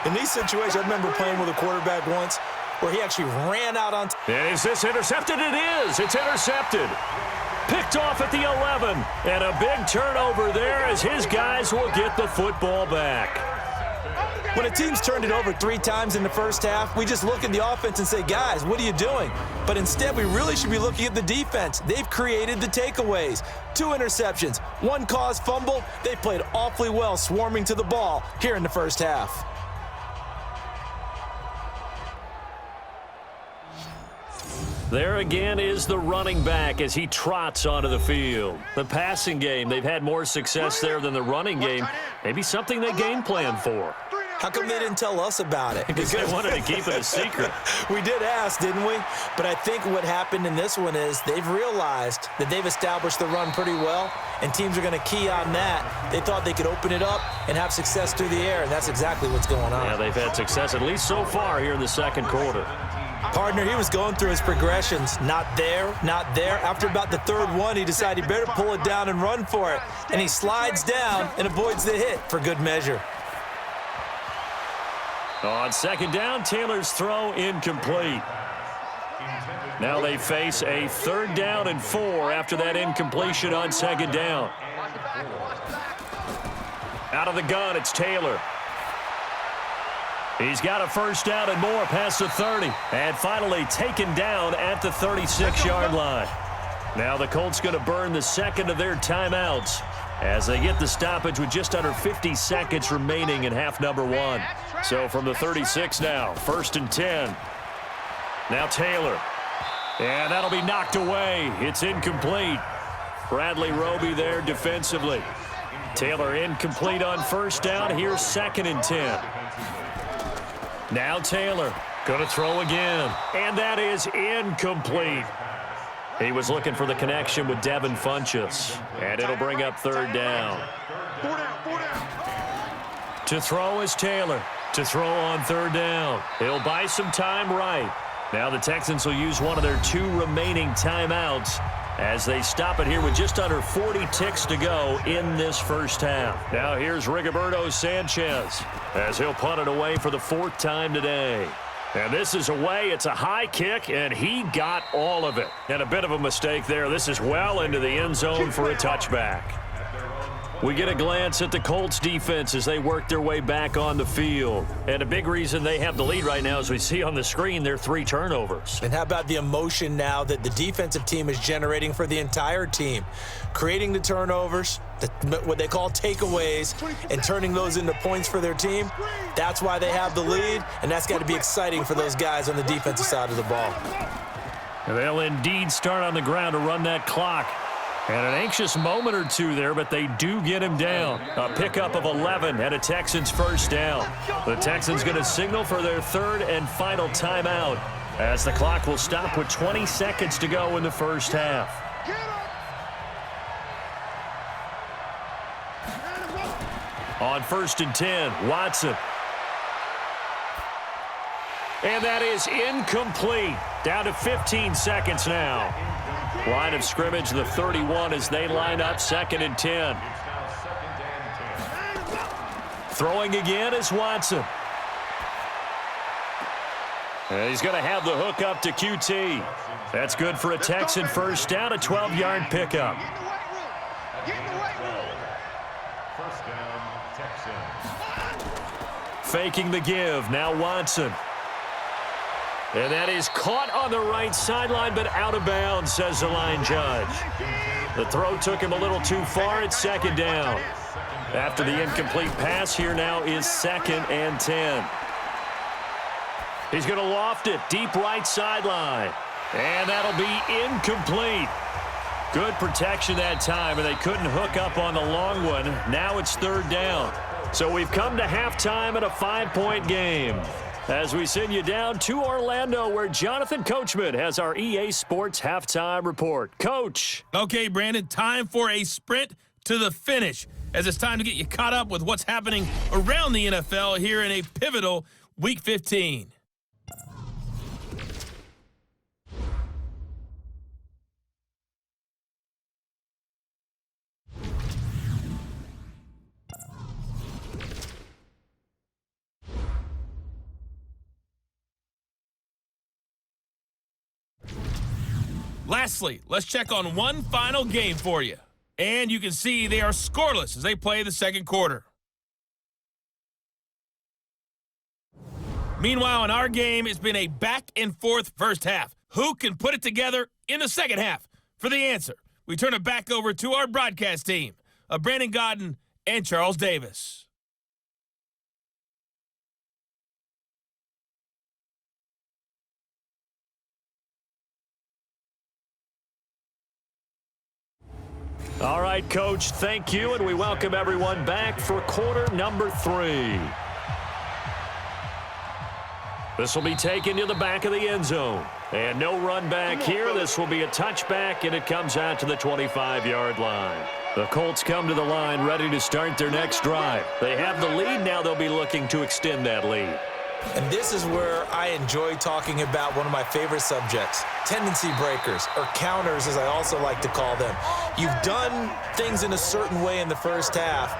In these situations, I remember playing with a quarterback once where he actually ran out on... And is this intercepted? It is. It's intercepted. Picked off at the 11. And a big turnover there as his guys will get the football back. When a team's turned it over 3 times in the first half, we just look at the offense and say, guys, what are you doing? But instead, we really should be looking at the defense. They've created the takeaways. 2 interceptions, 1 caused fumble. They played awfully well swarming to the ball here in the first half. There again is the running back as he trots onto the field. The passing game, they've had more success there than the running game. Maybe something they game plan for. How come they didn't tell us about it? Because they wanted to keep it a secret. We did ask, didn't we? But I think what happened in this one is they've realized that they've established the run pretty well, and teams are going to key on that. They thought they could open it up and have success through the air, and that's exactly what's going on. Yeah, they've had success, at least so far here in the second quarter. Partner, he was going through his progressions. Not there, not there. After about the 3rd one, he decided he better pull it down and run for it. And he slides down and avoids the hit for good measure. On 2nd down, Taylor's throw incomplete. Now they face a 3rd down and 4 after that incompletion on 2nd down. Out of the gun, it's Taylor. He's got a first down and more past the 30. And finally taken down at the 36-yard line. Now the Colts going to burn the second of their timeouts as they get the stoppage with just under 50 seconds remaining in half number one. So from the 36 now, 1st and 10. Now Taylor. And that'll be knocked away. It's incomplete. Bradley Roby there defensively. Taylor incomplete on first down. Here's 2nd and 10. Now Taylor going to throw again. And that is incomplete. He was looking for the connection with Devin Funchess. And it'll bring up 3rd down. To throw is Taylor. To throw on 3rd down. He'll buy some time right. Now the Texans will use one of their 2 remaining timeouts as they stop it here with just under 40 ticks to go in this first half. Now here's Rigoberto Sanchez as he'll punt it away for the 4th time today. And this is away. It's a high kick, and he got all of it. And a bit of a mistake there. This is well into the end zone for a touchback. We get a glance at the Colts defense as they work their way back on the field. And a big reason they have the lead right now, as we see on the screen, their 3 turnovers. And how about the emotion now that the defensive team is generating for the entire team? Creating the turnovers, what they call takeaways, and turning those into points for their team. That's why they have the lead, and that's got to be exciting for those guys on the defensive side of the ball. And they'll indeed start on the ground to run that clock. And an anxious moment or two there, but they do get him down. A pickup of 11 and a Texans first down. The Texans going to signal for their 3rd and final timeout as the clock will stop with 20 seconds to go in the first half. On 1st and 10, Watson. And that is incomplete. Down to 15 seconds now. Line of scrimmage, the 31 as they line up 2nd and 10. Throwing again is Watson. And he's going to have the hook up to QT. That's good for a Texan first down, a 12-yard pickup. First down, Texans. Faking the give, now Watson. And that is caught on the right sideline, but out of bounds, says the line judge. The throw took him a little too far. It's 2nd down. After the incomplete pass, here now is 2nd and 10. He's going to loft it, deep right sideline. And that'll be incomplete. Good protection that time, and they couldn't hook up on the long one. Now it's 3rd down. So we've come to halftime at a 5-point game. As we send you down to Orlando, where Jonathan Coachman has our EA Sports Halftime Report. Coach. Okay, Brandon, time for a sprint to the finish, as it's time to get you caught up with what's happening around the NFL here in a pivotal Week 15. Lastly, let's check on one final game for you. And you can see they are scoreless as they play the 2nd quarter. Meanwhile, in our game, it's been a back-and-forth first half. Who can put it together in the 2nd half? For the answer, we turn it back over to our broadcast team of Brandon Godden and Charles Davis. All right, Coach, thank you, and we welcome everyone back for quarter number 3. This will be taken to the back of the end zone. And no run back here. This will be a touchback, and it comes out to the 25-yard line. The Colts come to the line ready to start their next drive. They have the lead. Now they'll be looking to extend that lead. And this is where I enjoy talking about one of my favorite subjects, tendency breakers, or counters as I also like to call them. You've done things in a certain way in the first half.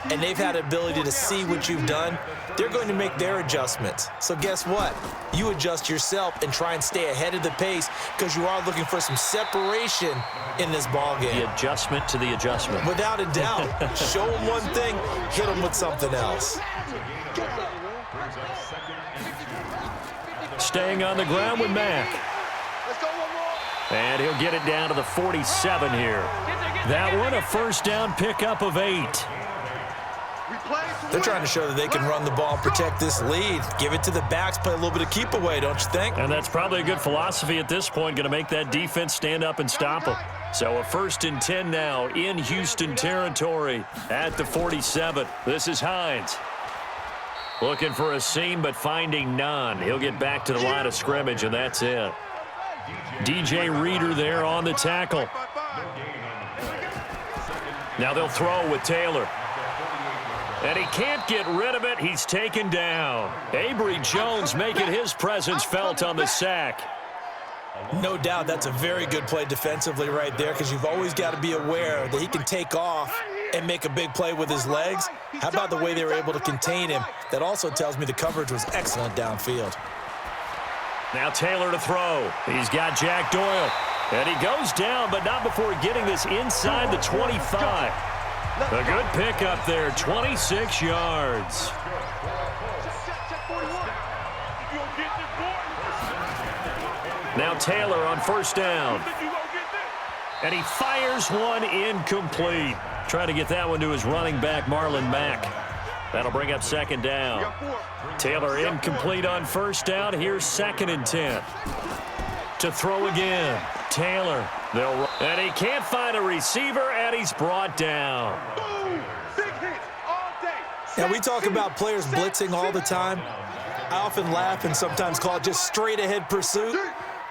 and they've had the ability to see what you've done, they're going to make their adjustments. So guess what? You adjust yourself and try and stay ahead of the pace because you are looking for some separation in this ball game. The adjustment to the adjustment. Without a doubt. Show them one thing, hit them with something else. Staying on the ground with Mack. And he'll get it down to the 47 here. That one, a first down pickup of 8. They're trying to show that they can run the ball and protect this lead. Give it to the backs, play a little bit of keep away, don't you think? And that's probably a good philosophy at this point, going to make that defense stand up and stop them. So a 1st and 10 now in Houston territory at the 47. This is Hines. Looking for a seam, but finding none. He'll get back to the line of scrimmage, and that's it. DJ Reader there on the tackle. Now they'll throw with Taylor. And he can't get rid of it. He's taken down. Avery Jones making his presence felt on the sack. No doubt that's a very good play defensively right there because you've always got to be aware that he can take off and make a big play with his legs. How about the way they were able to contain him? That also tells me the coverage was excellent downfield. Now Taylor to throw. He's got Jack Doyle. And he goes down, but not before getting this inside the 25. A good pickup there, 26 yards. Now Taylor on first down. And he fires one incomplete. Trying to get that one to his running back, Marlon Mack. That'll bring up 2nd down. Taylor incomplete on first down. Here's 2nd and 10. To throw again. Taylor. And he can't find a receiver, and he's brought down. Now, we talk about players blitzing all the time. I often laugh and sometimes call it just straight-ahead pursuit.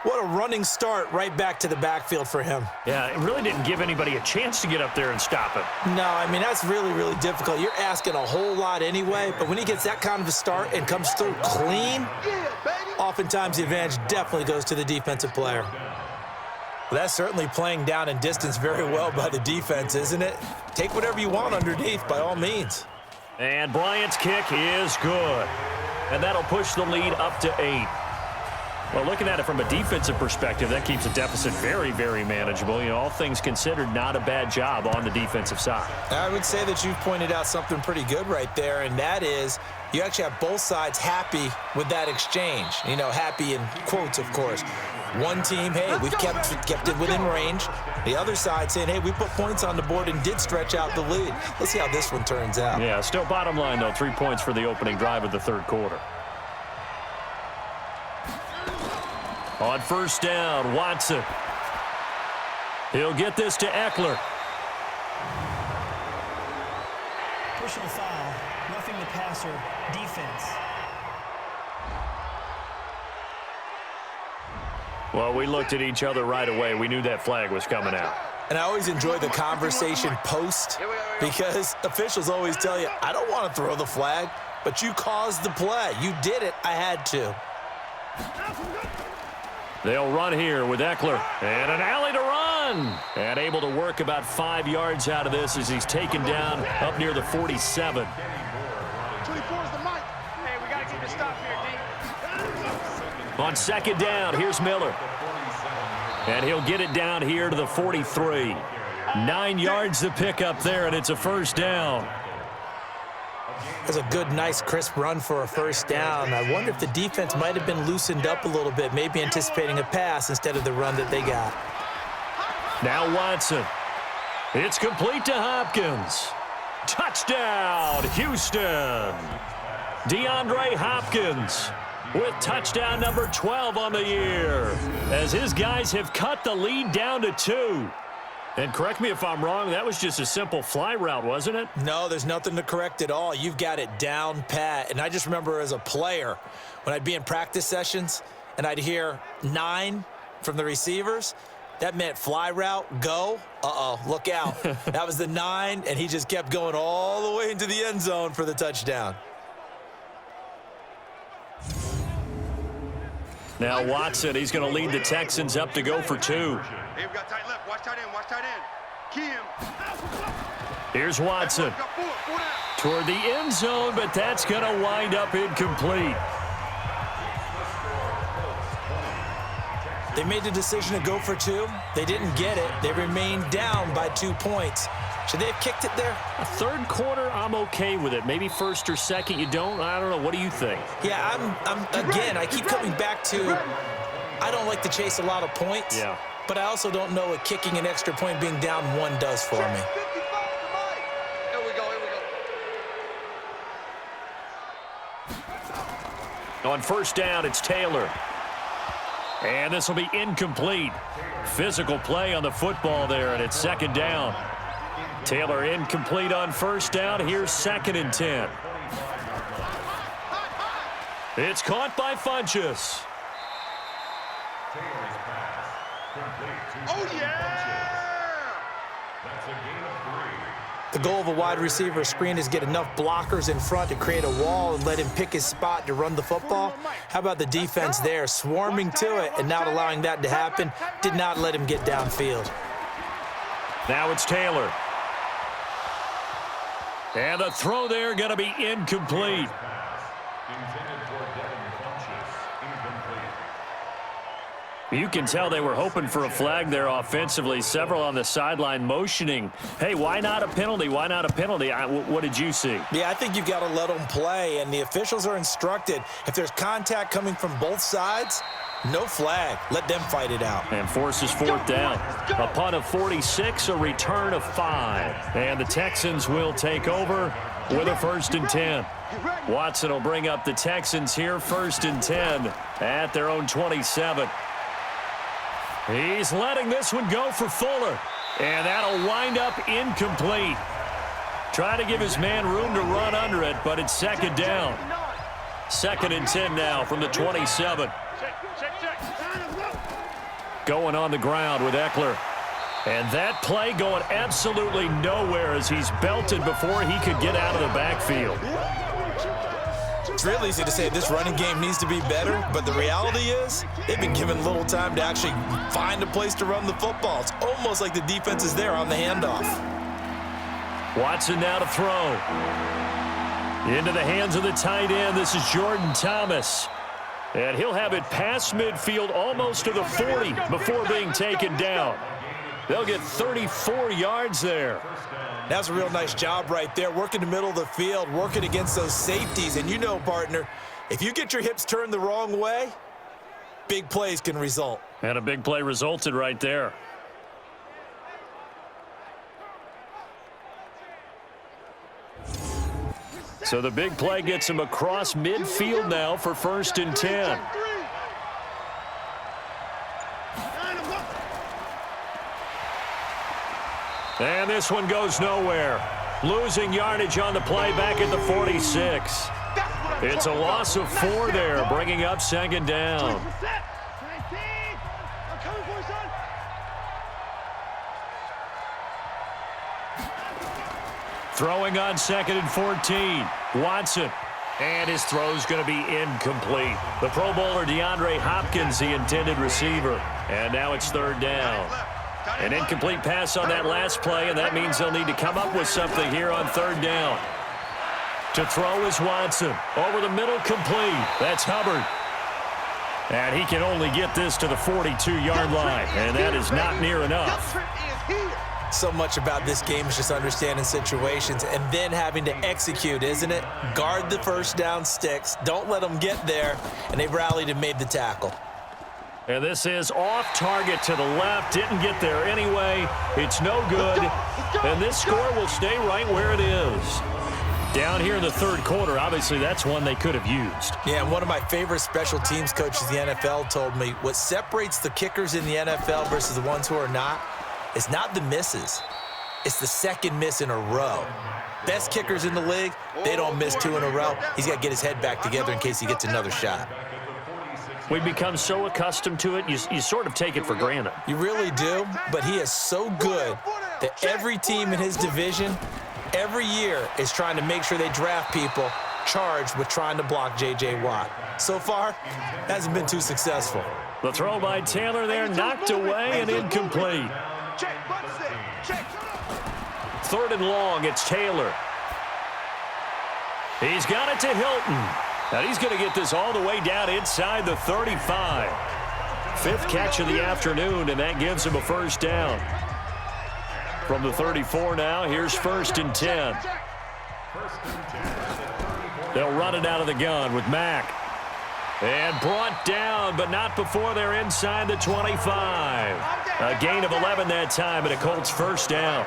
What a running start right back to the backfield for him. Yeah, it really didn't give anybody a chance to get up there and stop it. No, I mean, that's really, really difficult. You're asking a whole lot anyway, but when he gets that kind of a start and comes through clean, oftentimes the advantage definitely goes to the defensive player. Well, that's certainly playing down in distance very well by the defense, isn't it? Take whatever you want underneath, by all means. And Bryant's kick is good. And that'll push the lead up to 8. Well, looking at it from a defensive perspective, that keeps the deficit very, very manageable. You know, all things considered, not a bad job on the defensive side. I would say that you've pointed out something pretty good right there, and that is you actually have both sides happy with that exchange. You know, happy in quotes, of course. One team, hey, we've kept it within range. The other side saying, hey, we put points on the board and did stretch out the lead. Let's see how this one turns out. Yeah, still bottom line, though, 3 points for the opening drive of the 3rd quarter. On first down, Watson. He'll get this to Eckler. Personal foul, roughing the passer, defense. Well, we looked at each other right away. We knew that flag was coming out. And I always enjoy the conversation post because officials always tell you, I don't want to throw the flag, but you caused the play. You did it. I had to. They'll run here with Eckler. And an alley to run. And able to work about 5 yards out of this as he's taken down up near the 47. 24 is the mic. Hey, we got to keep the stop here, D. On 2nd down, here's Miller. And he'll get it down here to the 43. 9 yards to pick up there, and it's a first down. That's a good, nice, crisp run for a first down. I wonder if the defense might have been loosened up a little bit, maybe anticipating a pass instead of the run that they got. Now Watson. It's complete to Hopkins. Touchdown, Houston. Deandre Hopkins with touchdown number 12 on the year as his guys have cut the lead down to 2. And correct me if I'm wrong, that was just a simple fly route, wasn't it? No, there's nothing to correct at all. You've got it down pat. And I just remember as a player, when I'd be in practice sessions and I'd hear 9 from the receivers, that meant fly route, go. Uh-oh, look out. That was the 9, and he just kept going all the way into the end zone for the touchdown. Now Watson, he's going to lead the Texans up to go for 2. Hey, we got tight left. Watch tight end. Watch tight end. Key him. Here's Watson. Toward the end zone, but that's going to wind up incomplete. They made the decision to go for 2. They didn't get it. They remained down by 2 points. Should they have kicked it there? A third quarter, I'm okay with it. Maybe first or second, you don't. I don't know. What do you think? Yeah, again, I keep coming back to I don't like to chase a lot of points. Yeah. But I also don't know what kicking an extra point being down 1 does for me. On first down, it's Taylor. And this will be incomplete. Physical play on the football there, and it's second down. Taylor incomplete on first down. Here's 2nd and 10. It's caught by Funchess. Oh, yeah! That's a gain of 3. The goal of a wide receiver screen is get enough blockers in front to create a wall and let him pick his spot to run the football. How about the defense there, swarming to it and not allowing that to happen? Did not let him get downfield. Now it's Taylor. And the throw there going to be incomplete. Intended for Devin Funchess. Incomplete. You can tell they were hoping for a flag there offensively. Several on the sideline motioning. Hey, why not a penalty? Why not a penalty? What did you see? Yeah, I think you've got to let them play, and the officials are instructed. If there's contact coming from both sides, no flag. Let them fight it out. And forces 4th down. A punt of 46, a return of 5. And the Texans will take over with a 1st and 10. Watson will bring up the Texans here, 1st and 10 at their own 27. He's letting this one go for Fuller. And that'll wind up incomplete. Trying to give his man room to run under it, but it's 2nd down. 2nd and 10 now from the 27. Going on the ground with Eckler. And that play going absolutely nowhere as he's belted before he could get out of the backfield. It's real easy to say this running game needs to be better, but the reality is they've been given little time to actually find a place to run the football. It's almost like the defense is there on the handoff. Watson now to throw. Into the hands of the tight end. This is Jordan Thomas. And he'll have it past midfield almost to the 40 before being taken down. They'll get 34 yards there. That's a real nice job right there, working the middle of the field, working against those safeties. And you know, partner, if you get your hips turned the wrong way, big plays can result. And a big play resulted right there. So the big play gets him across midfield now for 1st and 10. And this one goes nowhere. Losing yardage on the play back at the 46. It's a loss of 4 there, bringing up 2nd down. Throwing on 2nd and 14. Watson. And his throw's going to be incomplete. The Pro Bowler Deandre Hopkins, the intended receiver. And now it's 3rd down. An incomplete pass on that last play, and that means they'll need to come up with something here on 3rd down. To throw is Watson. Over the middle, complete. That's Hubbard. And he can only get this to the 42-yard line, and that is not near enough. So much about this game is just understanding situations and then having to execute, isn't it? Guard the first down sticks. Don't let them get there. And they rallied and made the tackle. And this is off target to the left. Didn't get there anyway. It's no good. And this score will stay right where it is. Down here in the 3rd quarter, obviously that's one they could have used. Yeah, and one of my favorite special teams coaches in the NFL told me what separates the kickers in the NFL versus the ones who are not, it's not the misses. It's the 2nd miss in a row. Best kickers in the league, they don't miss 2 in a row. He's got to get his head back together in case he gets another shot. We've become so accustomed to it, you sort of take it for granted. You really do, but he is so good that every team in his division, every year is trying to make sure they draft people charged with trying to block J.J. Watt. So far, hasn't been too successful. The throw by Taylor there, knocked away and incomplete. 3rd and long. It's Taylor. He's got it to Hilton. And he's going to get this all the way down inside the 35. 5th catch of the afternoon, and that gives him a 1st down. From the 34 now, here's 1st and 10. They'll run it out of the gun with Mack. And brought down, but not before they're inside the 25. A gain of 11 that time, and a Colts 1st down.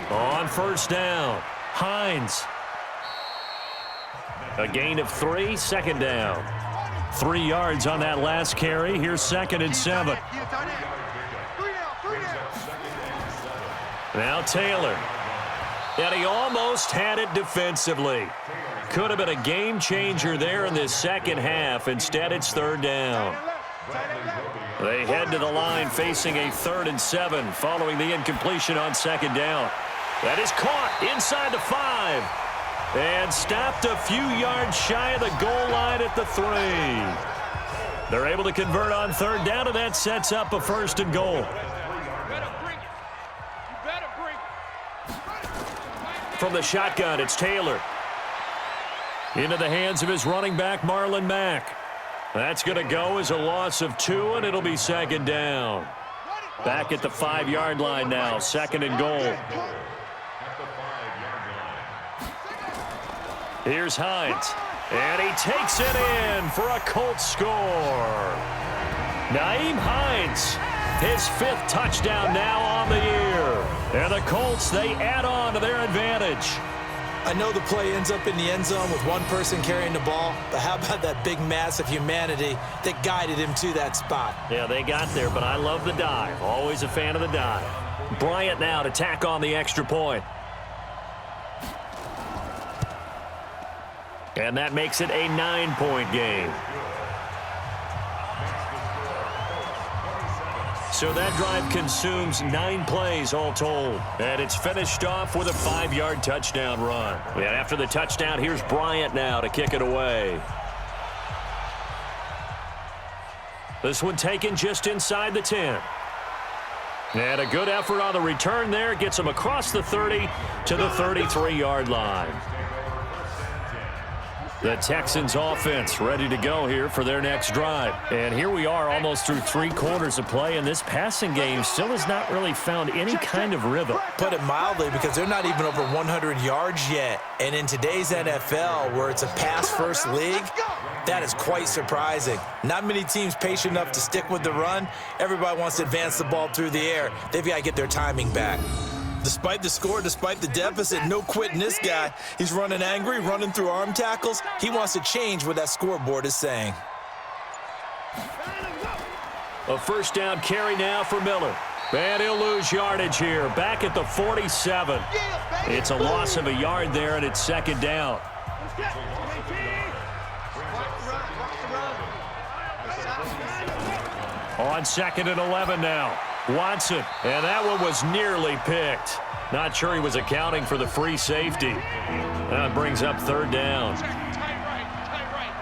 On 1st down, Hines. A gain of 3, 2nd down. 3 yards on that last carry. Here's 2nd and 7. Now Taylor. And he almost had it defensively. Could have been a game changer there in this second half. Instead, it's 3rd down. They head to the line facing a 3rd and 7 following the incompletion on 2nd down. That is caught inside the 5 and stopped a few yards shy of the goal line at the 3. They're able to convert on 3rd down, and that sets up a 1st and goal. From the shotgun, it's Taylor. Into the hands of his running back, Marlon Mack. That's going to go as a loss of 2, and it'll be 2nd down. Back at the 5-yard line now, 2nd and goal. Here's Hines, and he takes it in for a Colts score. Nyheim Hines, his 5th touchdown now on the year. And the Colts, they add on to their advantage. I know the play ends up in the end zone with one person carrying the ball, but how about that big mass of humanity that guided him to that spot? Yeah, they got there, but I love the dive. Always a fan of the dive. Bryant now to tack on the extra point. And that makes it a 9-point game. So that drive consumes 9 plays all told. And it's finished off with a 5-yard touchdown run. And after the touchdown, here's Bryant now to kick it away. This one taken just inside the 10. And a good effort on the return there. Gets him across the 30 to the 33-yard line. The Texans offense ready to go here for their next drive. And here we are almost through 3 quarters of play, and this passing game still has not really found any kind of rhythm. Put it mildly, because they're not even over 100 yards yet. And in today's NFL, where it's a pass-first league, that is quite surprising. Not many teams patient enough to stick with the run. Everybody wants to advance the ball through the air. They've got to get their timing back. Despite the score, despite the deficit, no quitting this guy. He's running angry, running through arm tackles. He wants to change what that scoreboard is saying. A 1st down carry now for Miller. And he'll lose yardage here. Back at the 47. It's a loss of a yard there, and it's 2nd down. On 2nd and 11 now. Watson, and that one was nearly picked. Not sure he was accounting for the free safety. That brings up 3rd down.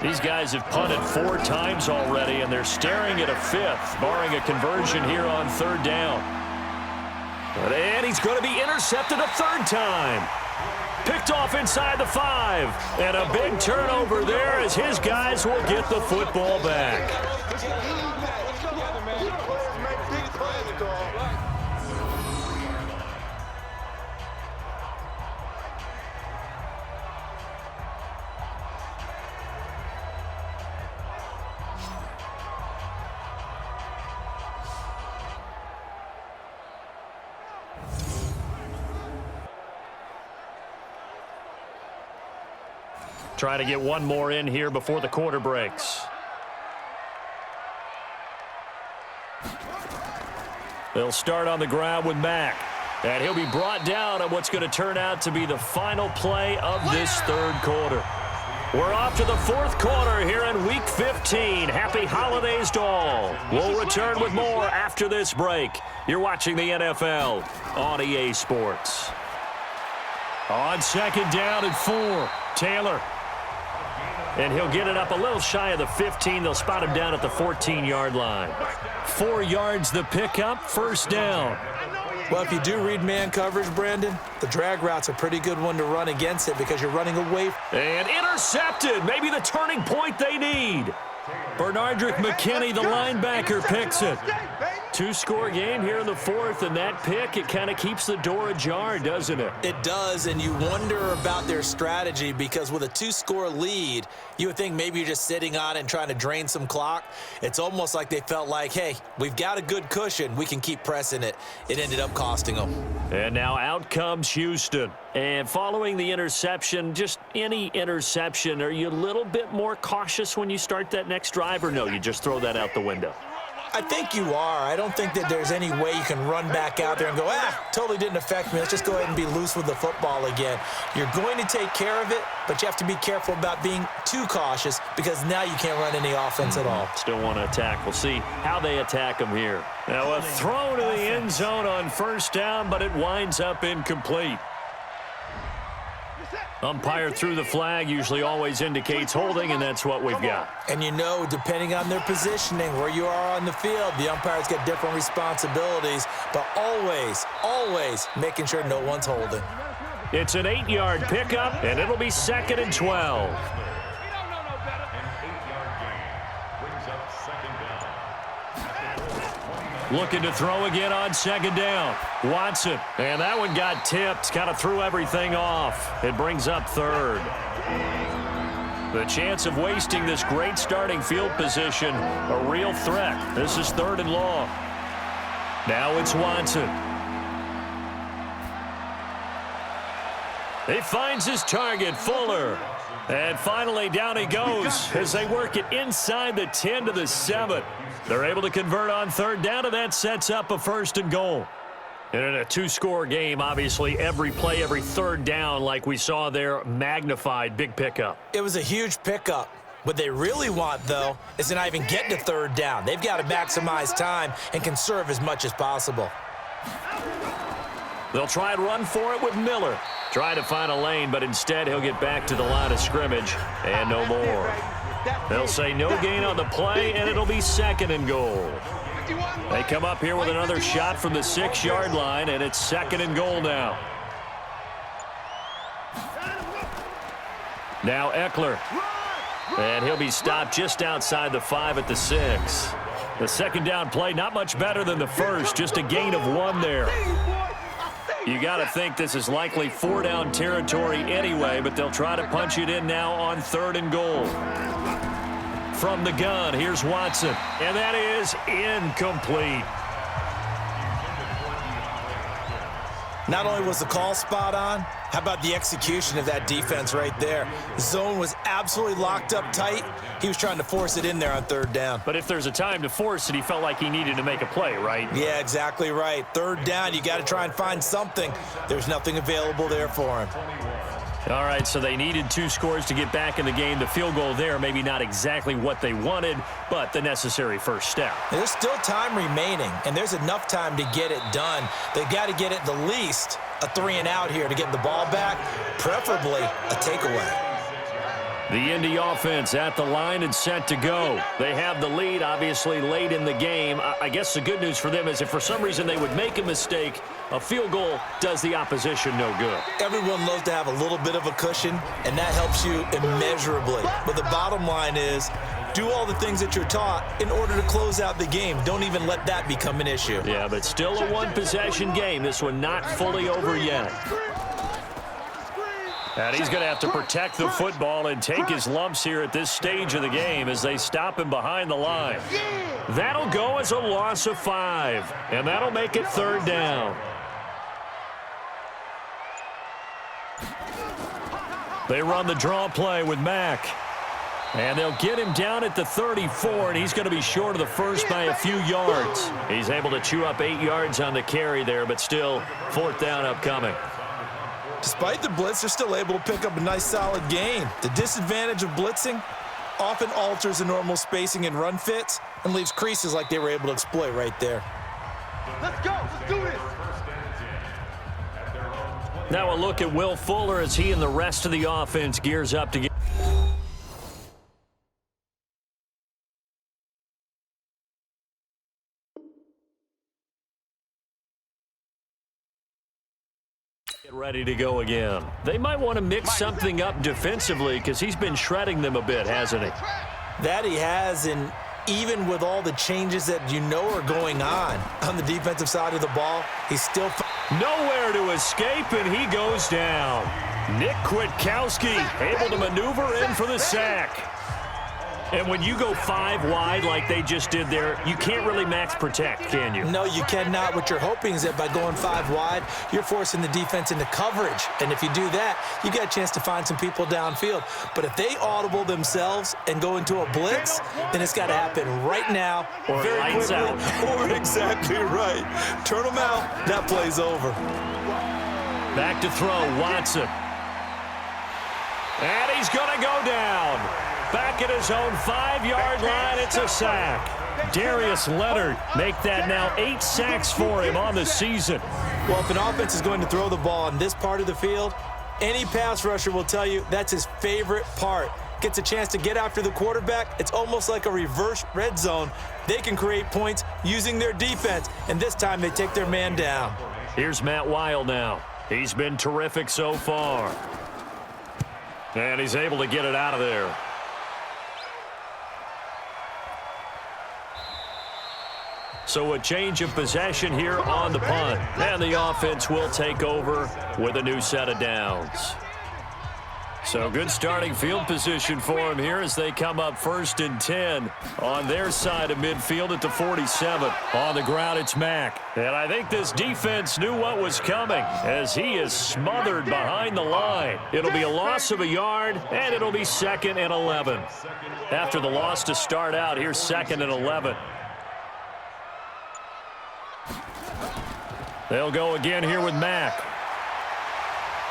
These guys have punted 4 times already, and they're staring at a 5th, barring a conversion here on 3rd down. And he's going to be intercepted a 3rd time. Picked off inside the 5, and a big turnover there as his guys will get the football back. Try to get one more in here before the quarter breaks. They'll start on the ground with Mack. And he'll be brought down on what's going to turn out to be the final play of this 3rd quarter. We're off to the 4th quarter here in Week 15. Happy holidays to all. We'll return with more after this break. You're watching the NFL on EA Sports. On 2nd down and 4, Taylor. And he'll get it up a little shy of the 15. They'll spot him down at the 14-yard line. 4 yards the pickup, first down. Well, if you do read man coverage, Brandon, the drag route's a pretty good one to run against it because you're running away. And intercepted. Maybe the turning point they need. Bernardrick McKinney, the linebacker, picks it. 2-score game here in the 4th, and that pick, it kind of keeps the door ajar, doesn't it? It does, and you wonder about their strategy because with a 2-score lead, you would think maybe you're just sitting on it and trying to drain some clock. It's almost like they felt like, hey, we've got a good cushion. We can keep pressing it. It ended up costing them. And now out comes Houston. And following the interception, just any interception, are you a little bit more cautious when you start that next drive, or no, you just throw that out the window? I think you are. I don't think that there's any way you can run back out there and go, totally didn't affect me. Let's just go ahead and be loose with the football again. You're going to take care of it, but you have to be careful about being too cautious because now you can't run any offense at all. Still want to attack. We'll see how they attack them here. Now a throw to the end zone on first down, but it winds up incomplete. Umpire threw the flag, usually always indicates holding, and that's what we've got. And you know, depending on their positioning, where you are on the field, the umpires get different responsibilities, but always, always making sure no one's holding. It's an 8-yard pickup, and it'll be 2nd and 12. Looking to throw again on 2nd down. Watson. And that one got tipped. Kind of threw everything off. It brings up 3rd. The chance of wasting this great starting field position, a real threat. This is 3rd and long. Now it's Watson. He finds his target, Fuller. And finally down he goes as they work it inside the 10 to the 7. They're able to convert on 3rd down, and that sets up a 1st and goal. And in a 2-score game, obviously every play, every 3rd down, like we saw there, magnified, big pickup. It was a huge pickup. What they really want, though, is to not even get to 3rd down. They've got to maximize time and conserve as much as possible. They'll try and run for it with Miller. Try to find a lane, but instead he'll get back to the line of scrimmage and no more. They'll say no gain on the play, and it'll be 2nd and goal. They come up here with another shot from the 6-yard line, and it's 2nd and goal now. Now Eckler. And he'll be stopped just outside the 5 at the 6. The 2nd down play, not much better than the first, just a gain of 1 there. You got to think this is likely 4-down territory anyway, but they'll try to punch it in now on 3rd and goal. From the gun, here's Watson, and that is incomplete. Not only was the call spot on, how about the execution of that defense right there? The zone was absolutely locked up tight. He was trying to force it in there on 3rd down. But if there's a time to force it, he felt like he needed to make a play, right? Yeah, exactly right. 3rd down, you got to try and find something. There's nothing available there for him. All right, so they needed 2 scores to get back in the game. The field goal there, maybe not exactly what they wanted, but the necessary first step. There's still time remaining, and there's enough time to get it done. They got to get it the least a 3-and-out here to get the ball back, preferably a takeaway. The Indy offense at the line and set to go. They have the lead, obviously, late in the game. I guess the good news for them is if for some reason they would make a mistake, a field goal does the opposition no good. Everyone loves to have a little bit of a cushion, and that helps you immeasurably. But the bottom line is, do all the things that you're taught in order to close out the game. Don't even let that become an issue. Yeah, but still a 1-possession game. This one not fully over yet. And he's going to have to protect the football and take his lumps here at this stage of the game as they stop him behind the line. That'll go as a loss of 5, and that'll make it 3rd down. They run the draw play with Mack. And they'll get him down at the 34, and he's going to be short of the first by a few yards. He's able to chew up 8 yards on the carry there, but still 4th down upcoming. Despite the blitz, they're still able to pick up a nice solid gain. The disadvantage of blitzing often alters the normal spacing and run fits and leaves creases like they were able to exploit right there. Let's go. Let's do this. Now a look at Will Fuller as he and the rest of the offense gears up to get. Ready to go again. They might want to mix something up defensively because he's been shredding them a bit, hasn't he? That he has, and even with all the changes that you know are going on the defensive side of the ball, he's still nowhere to escape, and he goes down. Nick Kwiatkowski able to maneuver in for the sack. And when you go 5 wide like they just did there, you can't really max protect, can you? No, you cannot. What you're hoping is that by going 5 wide, you're forcing the defense into coverage. And if you do that, you got a chance to find some people downfield. But if they audible themselves and go into a blitz, then it's got to happen right now, or very lights quickly, out. or exactly right. Turn them out. That play's over. Back to throw, Watson. And he's going to go down. Back at his own 5-yard line, it's a sack. Darius Leonard make that now 8 sacks for him on the season. Well, if an offense is going to throw the ball on this part of the field, any pass rusher will tell you that's his favorite part. Gets a chance to get after the quarterback. It's almost like a reverse red zone. They can create points using their defense, and this time they take their man down. Here's Matt Weil now. He's been terrific so far. And he's able to get it out of there. So a change of possession here on the punt. And the offense will take over with a new set of downs. So good starting field position for him here as they come up 1st and 10 on their side of midfield at the 47. On the ground, it's Mack. And I think this defense knew what was coming as he is smothered behind the line. It'll be a loss of a yard, and it'll be 2nd and 11. After the loss to start out, here's 2nd and 11. They'll go again here with Mack.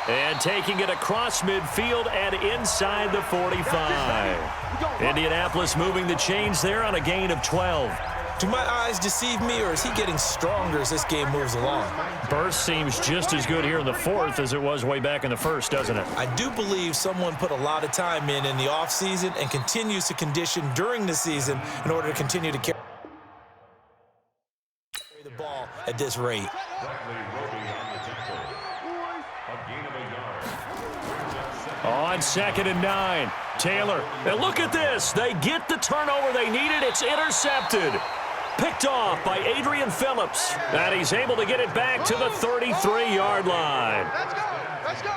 And taking it across midfield and inside the 45. Indianapolis moving the chains there on a gain of 12. Do my eyes deceive me, or is he getting stronger as this game moves along? Burst seems just as good here in the 4th as it was way back in the 1st, doesn't it? I do believe someone put a lot of time in the offseason and continues to condition during the season in order to continue to carry the ball at this rate. On 2nd and 9, Taylor. And look at this. They get the turnover they needed. It's intercepted. Picked off by Adrian Phillips. And he's able to get it back to the 33-yard line.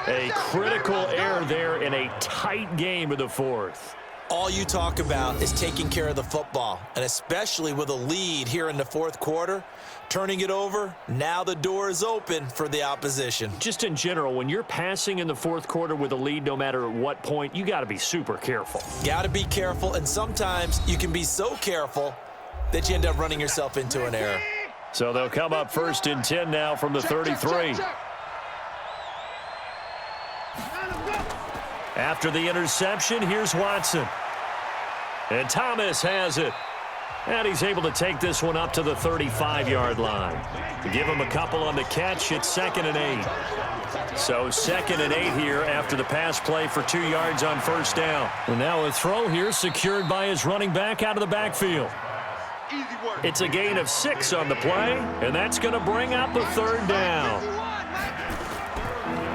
A critical error there in a tight game of the 4th. All you talk about is taking care of the football, and especially with a lead here in the 4th quarter, turning it over, now the door is open for the opposition. Just in general, when you're passing in the 4th quarter with a lead, no matter at what point, you got to be super careful. Got to be careful, and sometimes you can be so careful that you end up running yourself into an error. So they'll come up 1st and 10 now from the 33. After the interception, here's Watson. And Thomas has it. And he's able to take this one up to the 35-yard line. To give him a couple on the catch, it's 2nd and 8. So 2nd and 8 here after the pass play for 2 yards on 1st down. And now a throw here secured by his running back out of the backfield. It's a gain of 6 on the play, and that's going to bring up a 3rd down.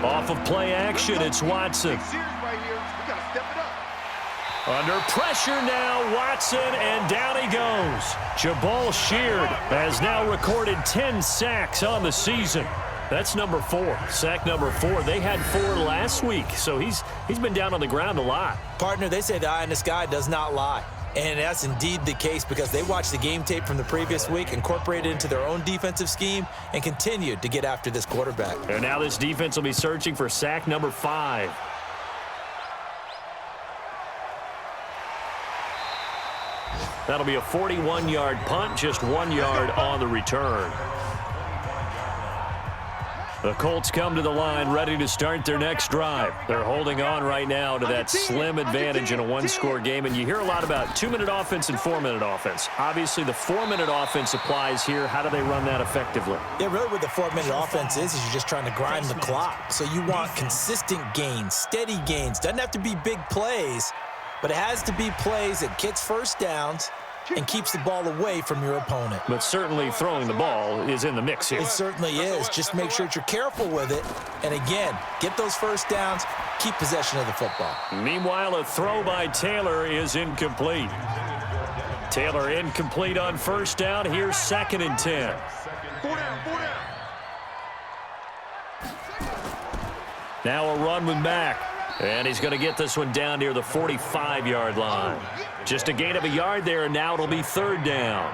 Off of play action, it's Watson. Under pressure now, Watson, and down he goes. Jabal Sheard has now recorded 10 sacks on the season. That's number 4, sack number 4. They had 4 last week, so he's been down on the ground a lot. Partner, they say the eye in the sky does not lie. And that's indeed the case because they watched the game tape from the previous week, incorporated it into their own defensive scheme, and continued to get after this quarterback. And now this defense will be searching for sack number 5. That'll be a 41-yard punt, just 1 yard on the return. The Colts come to the line ready to start their next drive. They're holding on right now to that slim advantage in a 1-score game, and you hear a lot about 2-minute offense and 4-minute offense. Obviously, the 4-minute offense applies here. How do they run that effectively? Yeah, really what the 4-minute offense is you're just trying to grind the clock. So you want consistent gains, steady gains. Doesn't have to be big plays, but it has to be plays that gets first downs, and keeps the ball away from your opponent. But certainly throwing the ball is in the mix here. It certainly is. Just make sure that you're careful with it. And again, get those first downs, keep possession of the football. Meanwhile, a throw by Taylor is incomplete. Taylor incomplete on first down. Here's 2nd and 10. 4 down, 4 down. Now a run with Mack. And he's going to get this one down near the 45-yard line. Just a gain of a yard there, and now it'll be 3rd down.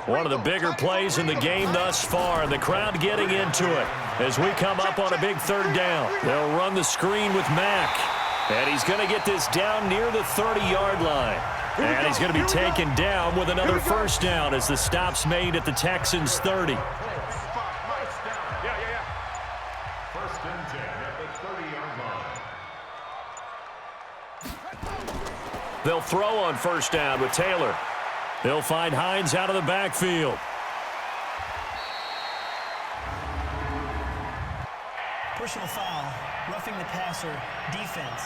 One of the bigger plays in the game thus far, and the crowd getting into it as we come up on a big 3rd down. They'll run the screen with Mack, and he's going to get this down near the 30-yard line. And he's going to be taken down with another 1st down as the stop's made at the Texans' 30. First and 10 at the 30-yard line. They'll throw on 1st down with Taylor. They'll find Hines out of the backfield. Personal foul, roughing the passer, defense.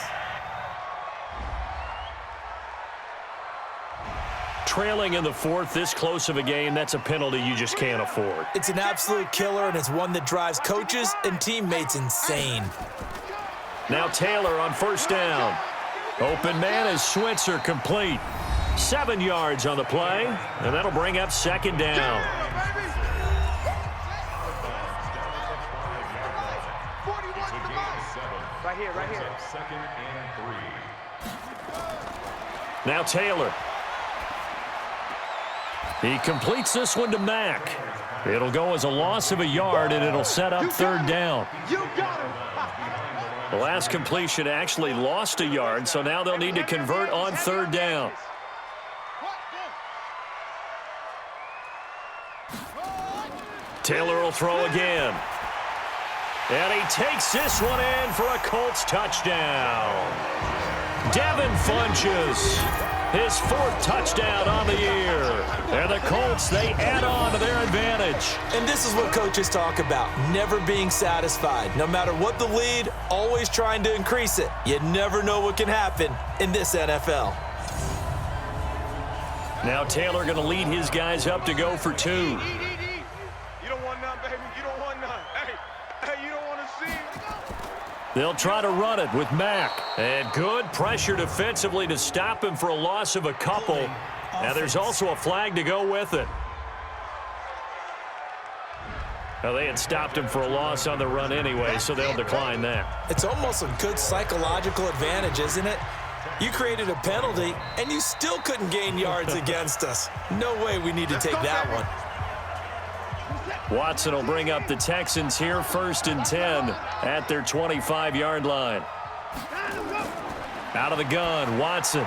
Trailing in the 4th, this close of a game, that's a penalty you just can't afford. It's an absolute killer, and it's one that drives coaches and teammates insane. Now Taylor on 1st down. Open man is Switzer, complete. 7 yards on the play, and that'll bring up 2nd down. Right here, right here. 2nd and 3. Now Taylor. He completes this one to Mack. It'll go as a loss of a yard, and it'll set up 3rd down. You got him. The last completion actually lost a yard, so now they'll need to convert on 3rd down. Taylor will throw again. And he takes this one in for a Colts touchdown. Devin Funches, his 4th touchdown on the year. And the Colts, they add on to their advantage. And this is what coaches talk about, never being satisfied. No matter what the lead, always trying to increase it. You never know what can happen in this NFL. Now Taylor going to lead his guys up to go for 2. You don't want none, baby. You don't want none. Hey, you don't want to see it. They'll try to run it with Mack. And good pressure defensively to stop him for a loss of a couple. Now there's also a flag to go with it. Now they had stopped him for a loss on the run anyway, so they'll decline that. It's almost a good psychological advantage, isn't it? You created a penalty, and you still couldn't gain yards against us. No way we need to take that one. Watson will bring up the Texans here, 1st and 10 at their 25-yard line. Out of the gun, Watson.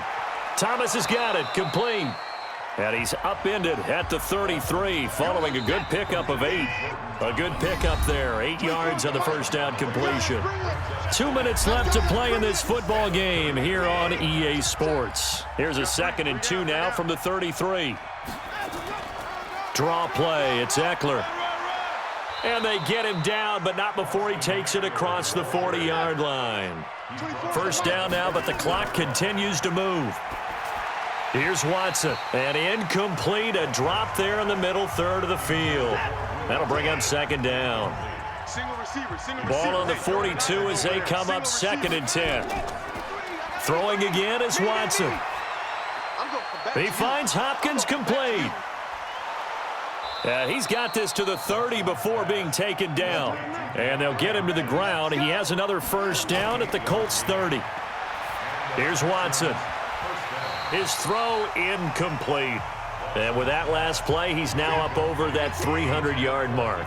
Thomas has got it, complete. And he's upended at the 33 following a good pickup of 8. A good pickup there, 8 yards on the 1st down completion. 2 minutes left to play in this football game here on EA Sports. Here's a 2nd and 2 now from the 33. Draw play, it's Eckler. And they get him down, but not before he takes it across the 40-yard line. 1st down now, but the clock continues to move. Here's Watson, and incomplete, a drop there in the middle 3rd of the field. That'll bring up 2nd down. Ball on the 42 as they come up 2nd and 10. Throwing again is Watson. He finds Hopkins, complete. He's got this to the 30 before being taken down. And they'll get him to the ground. He has another 1st down at the Colts 30. Here's Watson. His throw incomplete. And with that last play, he's now up over that 300-yard mark.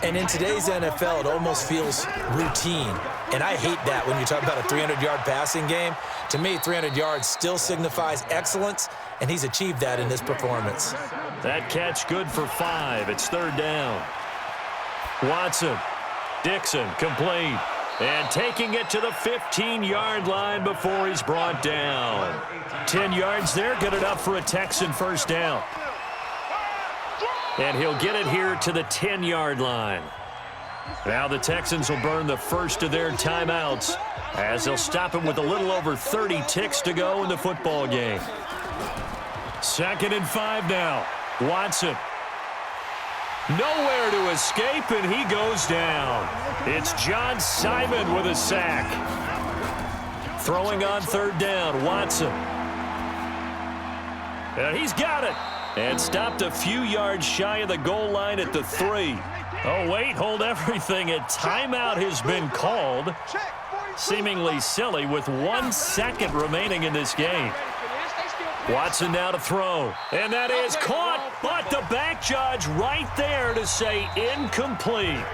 And in today's NFL, it almost feels routine. And I hate that when you talk about a 300-yard passing game. To me, 300 yards still signifies excellence, and he's achieved that in this performance. That catch good for 5. It's 3rd down. Watson. Dixon, complete. And taking it to the 15-yard line before he's brought down. 10 yards there, good enough for a Texan 1st down. And he'll get it here to the 10-yard line. Now the Texans will burn the first of their timeouts as they'll stop him with a little over 30 ticks to go in the football game. 2nd and 5 now. Watson. Nowhere to escape, and he goes down. It's John Simon with a sack. Throwing on 3rd down, Watson. And he's got it. And stopped a few yards shy of the goal line at the 3. Oh, wait, hold everything. A timeout has been called. Seemingly silly with 1 second remaining in this game. Watson now to throw. And that is caught, but the back judge right there to say incomplete.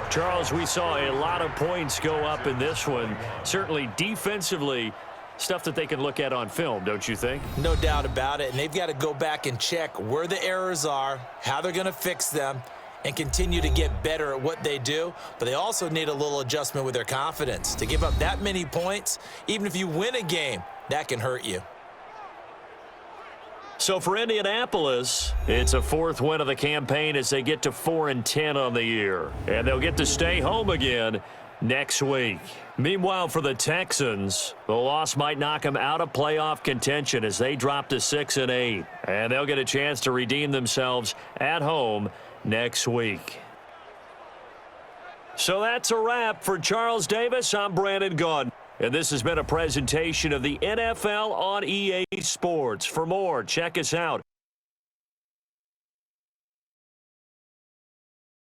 Charles, we saw a lot of points go up in this one. Certainly defensively, stuff that they can look at on film, don't you think? No doubt about it, and they've got to go back and check where the errors are, how they're going to fix them, and continue to get better at what they do. But they also need a little adjustment with their confidence. To give up that many points, even if you win a game, that can hurt you. So for Indianapolis, it's a 4th win of the campaign as they get to 4-10 on the year. And they'll get to stay home again next week. Meanwhile, for the Texans, the loss might knock them out of playoff contention as they drop to 6-8. And they'll get a chance to redeem themselves at home next week. So that's a wrap. For Charles Davis, I'm Brandon Gaudin. And this has been a presentation of the NFL on EA Sports. For more, check us out